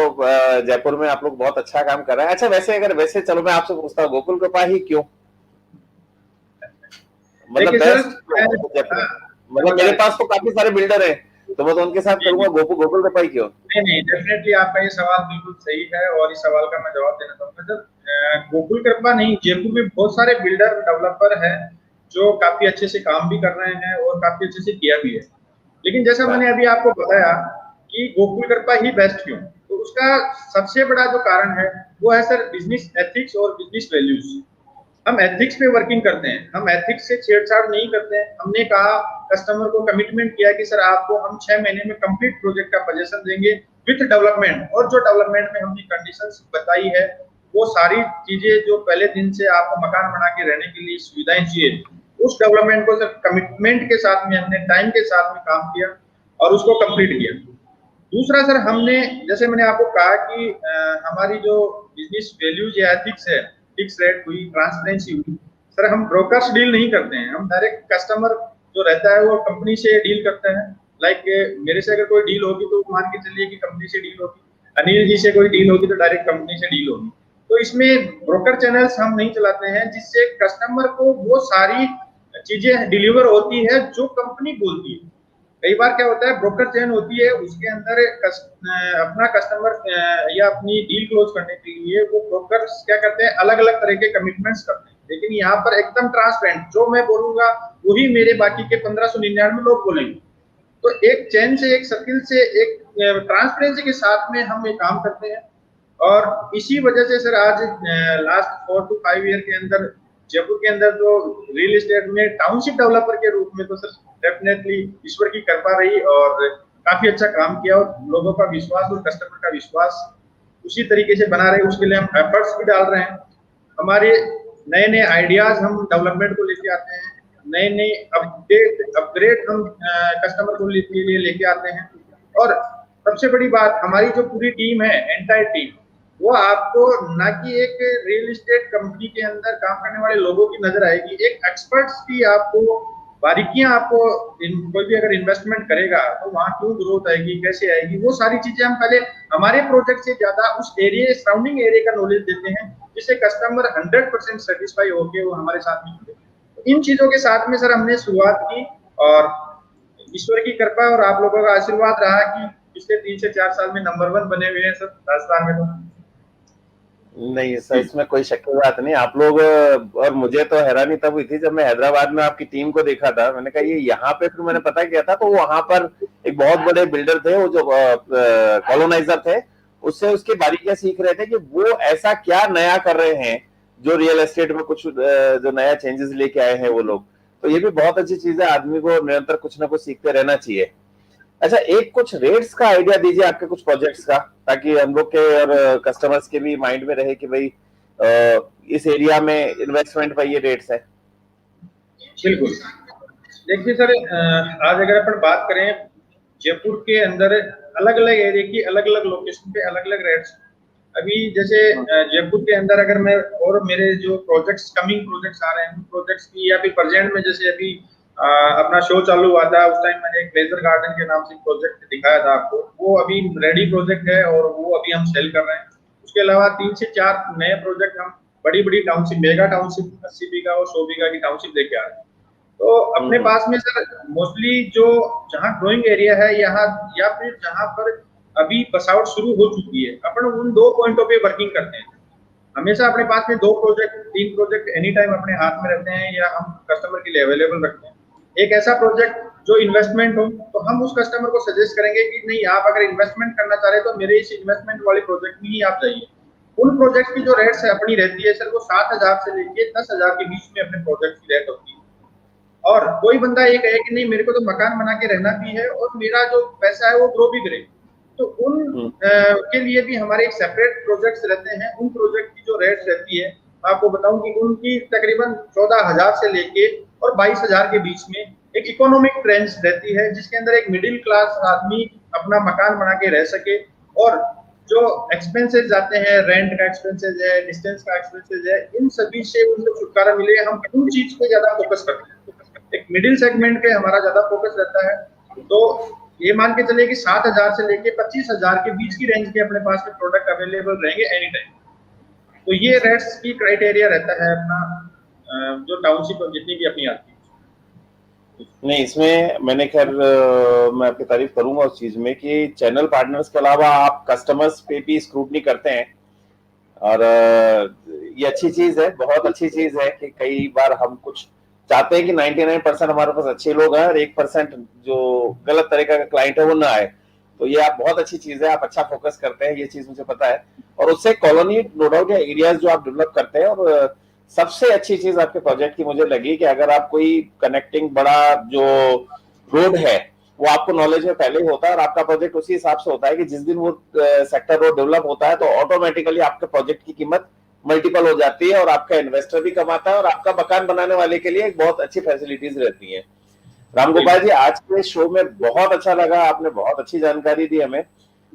जयपुर में आप लोग बहुत अच्छा काम कर रहे हैं। अच्छा वैसे चलो मैं आपसे पूछता हूँ गोकुल कृपा ही क्यों, मतलब बेस्ट। मतलब मेरे पास तो काफी सारे बिल्डर हैं, तो मैं तो उनके साथ करूंगा, गोकुल कृपा ही क्यों? नहीं, डेफिनेटली आपका ये सवाल बिल्कुल सही है, और इस सवाल का मैं जवाब देना चाहूंगा सर। गोकुल कृपा नहीं, जयपुर में बहुत सारे बिल्डर डेवलपर हैं जो काफी अच्छे से काम भी कर रहे हैं और काफी अच्छे से किया भी है। लेकिन जैसा मैंने अभी आपको बताया कि गोकुल कृपा ही बेस्ट क्यों, तो उसका सबसे बड़ा जो कारण है वो है सर बिजनेस एथिक्स और बिजनेस वैल्यूज। हम एथिक्स पे वर्किंग करते हैं, हम एथिक्स से छेड़छाड़ नहीं करते हैं। हमने कहा, कस्टमर को कमिटमेंट किया कि सर आपको हम 6 महीने में कंप्लीट प्रोजेक्ट का पोजीशन देंगे विथ डेवलपमेंट, और जो डेवलपमेंट में हमने कंडीशंस बताई है वो सारी चीजें जो पहले दिन से आपको मकान बना के रहने के लिए सुविधाएं चाहिए, उस डेवलपमेंट को सर कमिटमेंट के साथ में हमने टाइम के साथ में काम किया और उसको कंप्लीट किया। दूसरा सर, हमने जैसे मैंने आपको कहा कि हमारी जो बिजनेस वैल्यूज या एथिक्स है, फिक्स रेट हुई, ट्रांसपेरेंसी हुई। सर हम ब्रोकर्स डील नहीं करते हैं, हम डायरेक्ट कस्टमर जो रहता है वो कंपनी से डील करते हैं। लाइक मेरे से अगर कोई डील होगी तो मान के चलिए कि कंपनी से डील होगी, अनिल जी से कोई डील होगी तो डायरेक्ट कंपनी से डील होगी। तो इसमें ब्रोकर चैनल्स हम नहीं चलाते हैं, जिससे कस्टमर को वो सारी चीजें डिलीवर होती है जो कंपनी बोलती है। कई बार क्या होता है, ब्रोकर चेन होती है, उसके अंदर अपना कस्टमर या अपनी डील क्लोज करने के लिए वो ब्रोकर क्या करते हैं, अलग अलग तरह के कमिटमेंट्स करते हैं। लेकिन यहाँ पर एकदम ट्रांसपेरेंट, जो मैं बोलूंगा वही मेरे बाकी के 1599 लोग बोलेंगे। तो एक चेन से, एक सर्किल से, एक ट्रांसपेरेंसी के साथ में हम ये काम करते हैं। और इसी वजह से सर आज लास्ट 4 to 5 ईयर के अंदर जयपुर के अंदर जो रियल एस्टेट में टाउनशिप डेवलपर के रूप में तो सर डेफिनेटली ईश्वर की कृपा रही, और काफी अच्छा काम किया, और लोगों का विश्वास और कस्टमर का विश्वास उसी तरीके से बना रहे, उसके लिए हम एफर्ट्स भी डाल रहे हैं। हमारे नए नए आइडियाज हम डेवलपमेंट को लेके आते हैं, नए नए अपग्रेड हम कस्टमर को के लिए लेके आते हैं। और सबसे बड़ी बात, हमारी जो पूरी टीम है, एंटायर टीम, वो आपको ना कि एक रियल एस्टेट कंपनी के अंदर काम करने वाले लोगों की नजर आएगी, एक एक्सपर्ट्स की आपको बारीकियां, आपको कोई भी अगर इन्वेस्टमेंट करेगा तो वहां क्यों ग्रोथ आएगी, कैसे आएगी, वो सारी चीजें हम पहले हमारे प्रोजेक्ट से ज्यादा उस एरिया, सराउंडिंग एरिया का नॉलेज देते हैं, जिससे कस्टमर 100% सेटिस्फाई होकर वो हमारे साथ में जुड़े। तो इन चीजों के साथ में सर हमने शुरुआत की, और ईश्वर की कृपा और आप लोगों का आशीर्वाद रहा कि पिछले 3 से 4 साल में नंबर 1 बने हुए हैं सर राजस्थान में। तो नहीं सर, इसमें कोई शक की बात नहीं। आप लोग, और मुझे तो हैरानी तब हुई थी जब मैं हैदराबाद में आपकी टीम को देखा था। मैंने कहा ये यहाँ पे, फिर मैंने पता किया था तो वहां पर एक बहुत बड़े बिल्डर थे, वो जो कॉलोनाइजर थे, उससे उसकी बारीकियां सीख रहे थे कि वो ऐसा क्या नया कर रहे हैं जो रियल एस्टेट में कुछ जो नया चेंजेस लेके आए हैं वो लोग। तो ये भी बहुत अच्छी चीज है, आदमी को निरंतर कुछ ना कुछ सीखते रहना चाहिए। अच्छा, एक कुछ रेट्स का आइडिया दीजिए आपके कुछ प्रोजेक्ट्स का, ताकि हम लोग के और कस्टमर्स के भी माइंड में रहे कि भाई इस एरिया में इन्वेस्टमेंट पर ये रेट्स है। बिल्कुल। देखिए सर, आज अगर अपन बात करें जयपुर के अंदर, अलग अलग एरिया की अलग अलग लोकेशन पे अलग अलग रेट्स। अभी जैसे जयपुर के अंदर अगर मैं, और मेरे जो प्रोजेक्ट्स, कमिंग प्रोजेक्ट्स आ रहे हैं, प्रोजेक्ट्स की या फिर प्रेजेंट में, जैसे अभी अपना शो चालू हुआ था उस टाइम मैंने एक लेजर गार्डन के नाम से प्रोजेक्ट दिखाया था आपको, वो अभी रेडी प्रोजेक्ट है और वो अभी हम सेल कर रहे हैं। उसके अलावा 3 से 4 नए प्रोजेक्ट हम बड़ी बड़ी टाउनशिप, मेगा टाउनशिप 80 बीघा और 100 बीघा की टाउनशिप लेके आ रहे हैं। तो अपने पास में सर मोस्टली जो जहाँ ग्रोइंग एरिया है यहाँ, या फिर जहाँ पर अभी बसावट शुरू हो चुकी है, अपन उन 2 पॉइंटों पे वर्किंग करते हैं। हमेशा अपने पास में 2 प्रोजेक्ट, 3 प्रोजेक्ट एनी टाइम अपने हाथ में रहते हैं, या हम कस्टमर के लिए अवेलेबल रखते हैं। एक ऐसा प्रोजेक्ट जो इन्वेस्टमेंट हो, तो हम उस कस्टमर को सजेस्ट करेंगे कि नहीं, आप अगर इन्वेस्टमेंट करना चाह रहे हैं तो मेरे इस इन्वेस्टमेंट वाले प्रोजेक्ट में ही आप जाइए। उन प्रोजेक्ट की जो रेट्स है अपनी रहती है सर, वो 7,000 से लेके 10,000 के बीच में अपने प्रोजेक्ट की रेट होती है। और कोई बंदा ये कहे कि नहीं, मेरे को तो मकान बना के रहना भी है और मेरा जो पैसा है वो ग्रो भी करे, तो उन के लिए भी हमारे एक सेपरेट प्रोजेक्ट्स रहते हैं। उन प्रोजेक्ट की जो रेट्स रहती है, आपको बताऊं कि उनकी तकरीबन 14,000 से लेके और 22,000 के बीच में एक इकोनॉमिक रेंज रहती है, जिसके अंदर एक मिडिल क्लास आदमी अपना मकान बना के रह सके। और जो एक्सपेंसेस जाते हैं, रेंट का एक्सपेंसेस है, डिस्टेंस का एक्सपेंसेस है, इन सभी से उनको छुटकारा मिले, हम उन चीज पे ज्यादा फोकस करते हैं। एक मिडिल सेगमेंट पे हमारा ज्यादा फोकस रहता है। तो ये मान के चलिए कि 7,000 से लेके 25,000 के बीच की रेंज के अपने पास में प्रोडक्ट अवेलेबल रहेंगे एनी टाइम। तो ये रेट्स की क्राइटेरिया रहता है अपना, जो टाउनशिप जितनी भी अपनी आती है। नहीं, इसमें मैंने खैर मैं आपकी तारीफ करूंगा उस चीज में कि चैनल पार्टनर्स के अलावा आप कस्टमर्स पे भी स्क्रूटनी करते हैं, और ये अच्छी चीज है, बहुत अच्छी चीज है कि कई बार हम कुछ चाहते हैं कि 99% हमारे पास अच्छे लोग हैं और 1% जो गलत तरीका का क्लाइंट है वो ना आए। तो ये आप बहुत अच्छी चीज है, आप अच्छा फोकस करते हैं, ये चीज मुझे पता है। और उससे कॉलोनी नो डाउट या एरियाज जो आप डेवलप करते हैं, और सबसे अच्छी चीज आपके प्रोजेक्ट की मुझे लगी कि अगर आप कोई कनेक्टिंग बड़ा जो रोड है वो आपको नॉलेज में पहले ही होता है, और आपका प्रोजेक्ट उसी हिसाब से होता है कि जिस दिन वो सेक्टर रोड डेवलप होता है तो ऑटोमेटिकली आपके प्रोजेक्ट की कीमत मल्टीपल हो जाती है, और आपका इन्वेस्टर भी कमाता है, और आपका मकान बनाने वाले के लिए एक बहुत अच्छी फैसिलिटीज रहती है। रामगोपाल जी, आज के शो में बहुत अच्छा लगा, आपने बहुत अच्छी जानकारी दी हमें,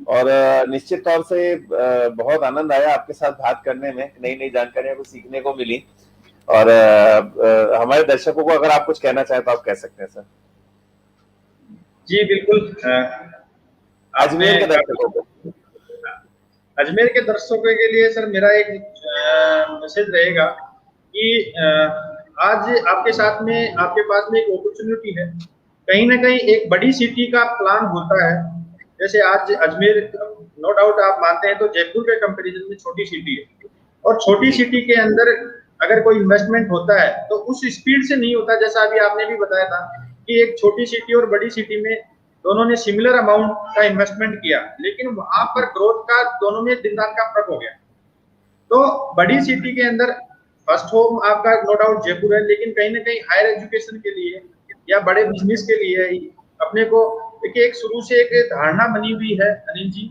और निश्चित तौर से बहुत आनंद आया आपके साथ बात करने में, नई नई जानकारियां को सीखने को मिली। और हमारे दर्शकों को अगर आप कुछ कहना चाहें तो आप कह सकते हैं सर। जी बिल्कुल। अजमेर के दर्शकों को, अजमेर के दर्शकों के लिए सर मेरा एक मैसेज रहेगा कि आज आपके साथ में, आपके पास में एक अपॉर्चुनिटी है। कहीं ना कहीं एक बड़ी सिटी का प्लान होता है, जैसे आज अजमेर, नो डाउट आप मानते हैं तो जयपुर के कंपैरिजन में छोटी सिटी है, और छोटी सिटी के अंदर अगर कोई इन्वेस्टमेंट होता है तो उस स्पीड से नहीं होता, जैसा अभी आपने भी बताया था कि एक छोटी सिटी और बड़ी सिटी में दोनों ने सिमिलर अमाउंट का इन्वेस्टमेंट किया, लेकिन वहां पर ग्रोथ का दोनों में दिन रात का फर्क हो गया। तो बड़ी सिटी के अंदर फर्स्ट होम आपका नो डाउट जयपुर है, लेकिन कहीं ना कहीं हायर एजुकेशन के लिए या बड़े बिजनेस के लिए अपने को एक शुरू से एक धारणा बनी हुई है अनिल जी,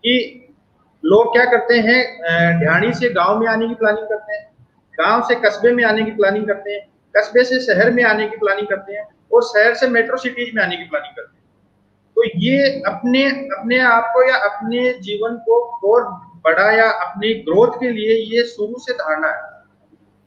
कि लोग क्या करते हैं, ढाणी से गांव में आने की प्लानिंग करते हैं, गांव से कस्बे में आने की प्लानिंग करते हैं, कस्बे से शहर में आने की प्लानिंग करते हैं और शहर से मेट्रो सिटीज में आने की प्लानिंग करते हैं। तो ये अपने अपने आप को या अपने जीवन को और बड़ा या अपनी ग्रोथ के लिए ये शुरू से धारणा है।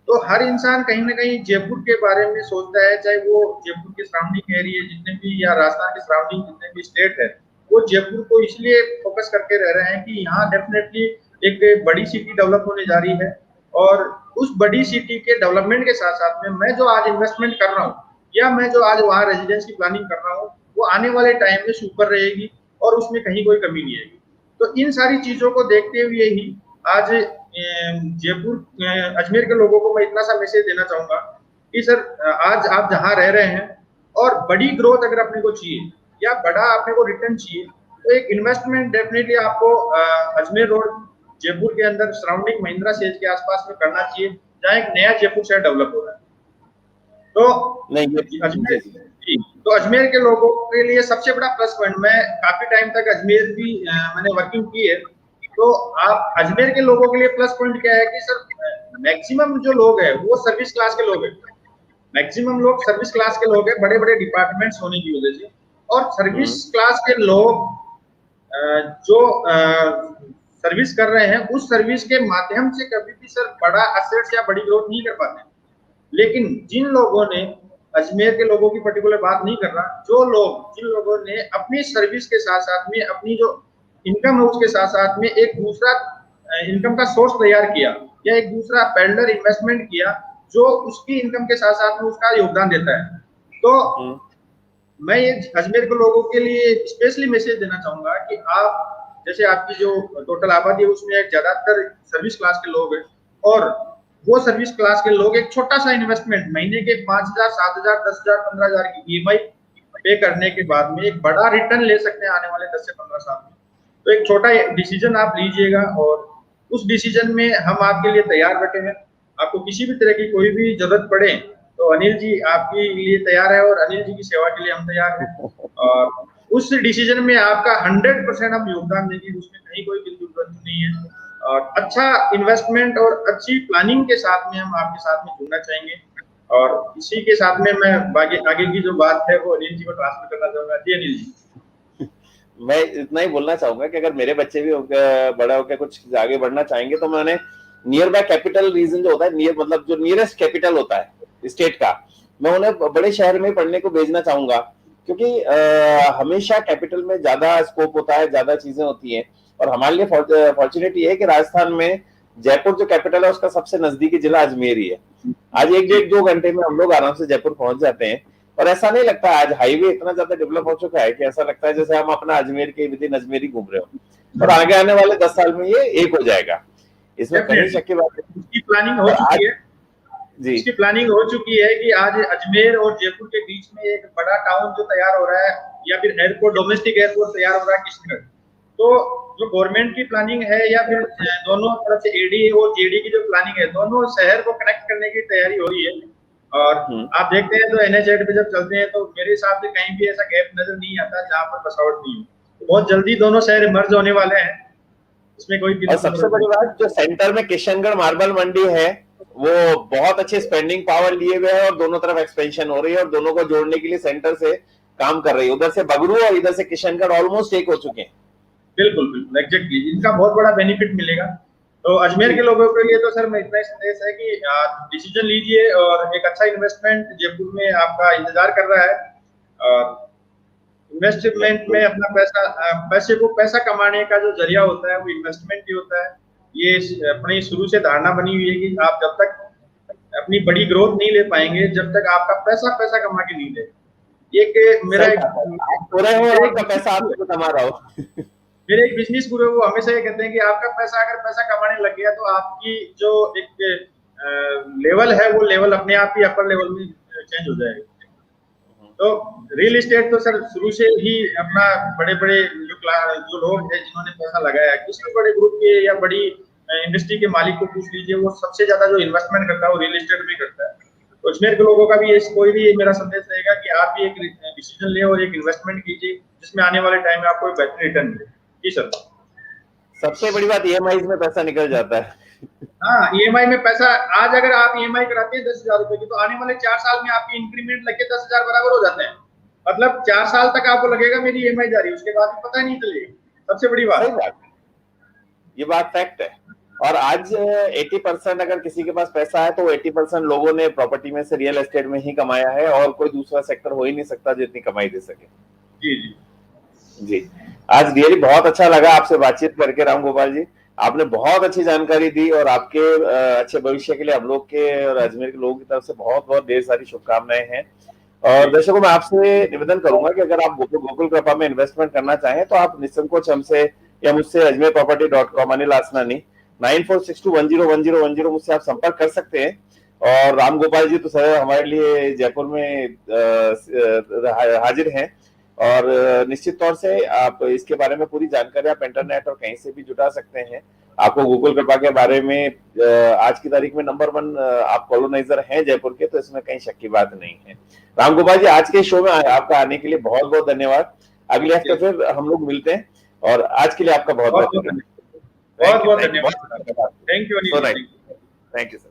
तो हर इंसान कहीं ना कहीं जयपुर के बारे में सोचता है, चाहे वो जयपुर के सराउंडिंग एरिया जितने भी या राजस्थान के सराउंडिंग जितने भी स्टेट है, वो जयपुर को इसलिए फोकस करके रह रहे हैं कि यहाँ डेफिनेटली एक बड़ी सिटी डेवलप होने जा रही है और उस बड़ी सिटी के डेवलपमेंट के साथ साथ में मैं जो आज इन्वेस्टमेंट कर रहा हूँ या मैं जो आज वहाँ रेजिडेंस की प्लानिंग कर रहा हूँ वो आने वाले टाइम में सुपर रहेगी और उसमें कहीं कोई कमी नहीं आएगी। तो इन सारी चीजों को देखते हुए ही आज जयपुर अजमेर के लोगों को मैं इतना सा मैसेज देना चाहूंगा कि सर आज आप जहाँ रह रहे हैं और बड़ी ग्रोथ अगर अपने को चाहिए या बड़ा अपने को रिटर्न चाहिए तो एक इन्वेस्टमेंट डेफिनेटली आपको अजमेर रोड जयपुर के अंदर सराउंडिंग महिंद्रा सेज के आसपास में करना चाहिए जहाँ एक नया जयपुर शहर डेवलप हो रहा है। तो नहीं तो अजमेर के लोगों के लिए सबसे बड़ा प्लस पॉइंट, मैं काफी टाइम तक अजमेर भी मैंने वर्किंग की है, तो आप अजमेर के लोगों के लिए प्लस पॉइंट क्या है कि सर मैक्सिमम जो लोग हैं वो सर्विस क्लास के लोग हैं, मैक्सिमम लोग सर्विस क्लास के लोग हैं बड़े बड़े डिपार्टमेंट्स होने की वजह से। और सर्विस क्लास के लोग जो सर्विस कर रहे हैं उस सर्विस के माध्यम से कभी भी सर बड़ा असेट्स या बड़ी ग्रोथ नहीं कर पाते। लेकिन जिन लोगों ने, अजमेर के लोगों की पर्टिकुलर बात नहीं कर रहा, जिन लोगों ने अपनी सर्विस के साथ साथ में अपनी जो इनकम है उसके साथ साथ में एक दूसरा इनकम का सोर्स तैयार किया या एक दूसरा पैरेलल इन्वेस्टमेंट किया जो उसकी इनकम के साथ साथ में उसका योगदान देता है, तो मैं ये अजमेर के लोगों के लिए स्पेशली मैसेज देना चाहूंगा कि आप जैसे आपकी जो टोटल आबादी है उसमें ज्यादातर सर्विस क्लास के लोग हैं और वो सर्विस क्लास के लोग एक छोटा सा इन्वेस्टमेंट महीने के 5,000, 7,000, 10,000, 15,000 की ईएमआई पे करने के बाद में एक बड़ा रिटर्न ले सकते हैं आने वाले 10 से 15 साल में। तो एक छोटा डिसीजन आप लीजिएगा और उस डिसीजन में हम आपके लिए तैयार बैठे हैं। आपको किसी भी तरह की कोई भी जरूरत पड़े तो अनिल जी आपके लिए तैयार है और अनिल जी की सेवा के लिए हम तैयार हैं और उस डिसीजन में आपका 100% हम योगदान देंगे, उसमें कहीं कोई बिल्कुल नहीं है। और अच्छा इन्वेस्टमेंट और अच्छी प्लानिंग के साथ में हम आपके साथ में जुड़ना चाहेंगे और इसी के साथ में मैं आगे की जो बात है वो अनिल जी को ट्रांसफर करना चाहूंगा। जी अनिल जी। मैं इतना ही बोलना चाहूंगा कि अगर मेरे बच्चे भी बड़ा होकर कुछ आगे बढ़ना चाहेंगे तो मैंने नियर बाय कैपिटल रीजन जो होता है, नियर मतलब जो नियरेस्ट कैपिटल होता है स्टेट का, मैं उन्हें बड़े शहर में पढ़ने को भेजना चाहूंगा क्योंकि हमेशा कैपिटल में ज्यादा स्कोप होता है, ज्यादा चीजें होती हैं। और हमारे लिए फॉर्चुनेट ये है कि राजस्थान में जयपुर जो कैपिटल है उसका सबसे नजदीकी जिला अजमेर ही है। आज 1-1-2 घंटे में हम लोग आराम से जयपुर पहुंच जाते हैं और ऐसा नहीं लगता, आज हाईवे इतना ज्यादा डेवलप हो चुका है कि ऐसा लगता है जैसे हम अपना अजमेर के विद इन अजमेर ही घूम रहे हो और आगे आने वाले 10 साल में ये एक हो जाएगा, इसमें कहीं शक की बात नहीं। इसकी प्लानिंग हो चुकी है जी, इसकी प्लानिंग हो चुकी है कि आज अजमेर और जयपुर के बीच में एक बड़ा टाउन जो तैयार हो रहा है या फिर एयरपोर्ट, डोमेस्टिक एयरपोर्ट तैयार हो रहा है किशनगढ़। तो जो गवर्नमेंट की प्लानिंग है या फिर दोनों तरफ से एडी और जेडी की जो प्लानिंग है, दोनों शहर को कनेक्ट करने की तैयारी हो रही है। और आप देखते हैं तो NH8 पे जब चलते हैं तो मेरे हिसाब से कहीं भी ऐसा गैप नजर नहीं आता जहाँ पर बसावट नहीं हो। तो बहुत जल्दी दोनों शहर मर्ज होने वाले हैं, इसमें कोई। और सबसे बड़ी बात, जो सेंटर में किशनगढ़ मार्बल मंडी है वो बहुत अच्छे स्पेंडिंग पावर लिए हुए है और दोनों तरफ एक्सपेंशन हो रही है और दोनों को जोड़ने के लिए सेंटर से काम कर रही है। उधर से बगरू और इधर से किशनगढ़ ऑलमोस्ट एक हो चुके हैं। बिल्कुल बिल्कुल एग्जैक्टली, इनका बहुत बड़ा बेनिफिट मिलेगा। तो अजमेर के लोगों के लिए तो सर मैं इतना ही संदेश है कि डिसीजन लीजिए और एक अच्छा इन्वेस्टमेंट जयपुर में आपका इंतजार कर रहा है। इन्वेस्टमेंट में अपना पैसा कमाने का जो जरिया होता है वो इन्वेस्टमेंट ही होता है। ये अपनी शुरू से धारणा बनी हुई है कि आप जब तक अपनी बड़ी ग्रोथ नहीं ले पाएंगे जब तक आपका पैसा कमा के नहीं दे। एक मेरा पैसा आपको कमा रहा हो मेरे एक बिजनेस गुरु वो हमेशा ये कहते हैं कि आपका पैसा अगर पैसा कमाने लग गया तो आपकी जो एक लेवल है वो लेवल अपने आप ही अपर लेवल में चेंज हो जाएगा। तो रियल एस्टेट तो सर शुरू से ही अपना बड़े बड़े जो लोग हैं जिन्होंने पैसा लगाया, किसी बड़े ग्रुप के या बड़ी इंडस्ट्री के मालिक को पूछ लीजिए, वो सबसे ज्यादा जो इन्वेस्टमेंट करता है वो रियल एस्टेट में करता है। तो अजमेर के लोगों का भी कोई भी मेरा संदेश रहेगा कि आप भी एक डिसीजन ले और एक इन्वेस्टमेंट कीजिए जिसमें आने वाले टाइम में आपको बेहतर रिटर्न मिले। जी सर। सबसे बड़ी बात EMI में पैसा निकल जाता है। हाँ, ईएमआई में पैसा, आज अगर आप ईएमआई कराते हैं 10,000 रुपए की, तो आने वाले 4 साल में आपकी इंक्रीमेंट लग के 10,000 बराबर हो जाते हैं। मतलब 4 साल तक आपको लगेगा मेरी ईएमआई जा रही है, उसके बाद पता ही नहीं चलेगी। सबसे बड़ी सही बात, बात है, ये बात फैक्ट है। और आज 80% अगर किसी के पास पैसा है तो 80% लोगों ने प्रॉपर्टी में से, रियल एस्टेट में ही कमाया है, और कोई दूसरा सेक्टर हो ही नहीं सकता जो इतनी कमाई दे सके। जी जी जी, आज रियली बहुत अच्छा लगा आपसे बातचीत करके राम गोपाल जी। आपने बहुत अच्छी जानकारी दी, और आपके अच्छे भविष्य के लिए हम लोग के और अजमेर के लोगों की तरफ से बहुत बहुत ढेर सारी शुभकामनाएं हैं। और जी दर्शकों, मैं आपसे निवेदन करूंगा कि अगर आप गोकुल कृपा में इन्वेस्टमेंट करना चाहें तो आप निसंकोच हमसे या मुझसे ajmerproperty.com, अनिल आसनानी 9462101010 मुझसे आप संपर्क कर सकते हैं। और राम गोपाल जी तो सर हमारे लिए जयपुर में हाजिर हैं, और निश्चित तौर से आप इसके बारे में पूरी जानकारी आप इंटरनेट और कहीं से भी जुटा सकते हैं। आपको गूगल कृपा के बारे में आज की तारीख में नंबर 1 आप कॉलोनाइजर हैं जयपुर के, तो इसमें कहीं शक की बात नहीं है। राम गोपाल जी, आज के शो में आपका आने के लिए बहुत बहुत धन्यवाद। अगले हफ्ते फिर हम लोग मिलते हैं, और आज के लिए आपका बहुत बहुत बहुत धन्यवाद। बहुत थैंक यू, धन्यवाद। थैंक यू अनिल सो ji, nice, thank you. Thank you sir.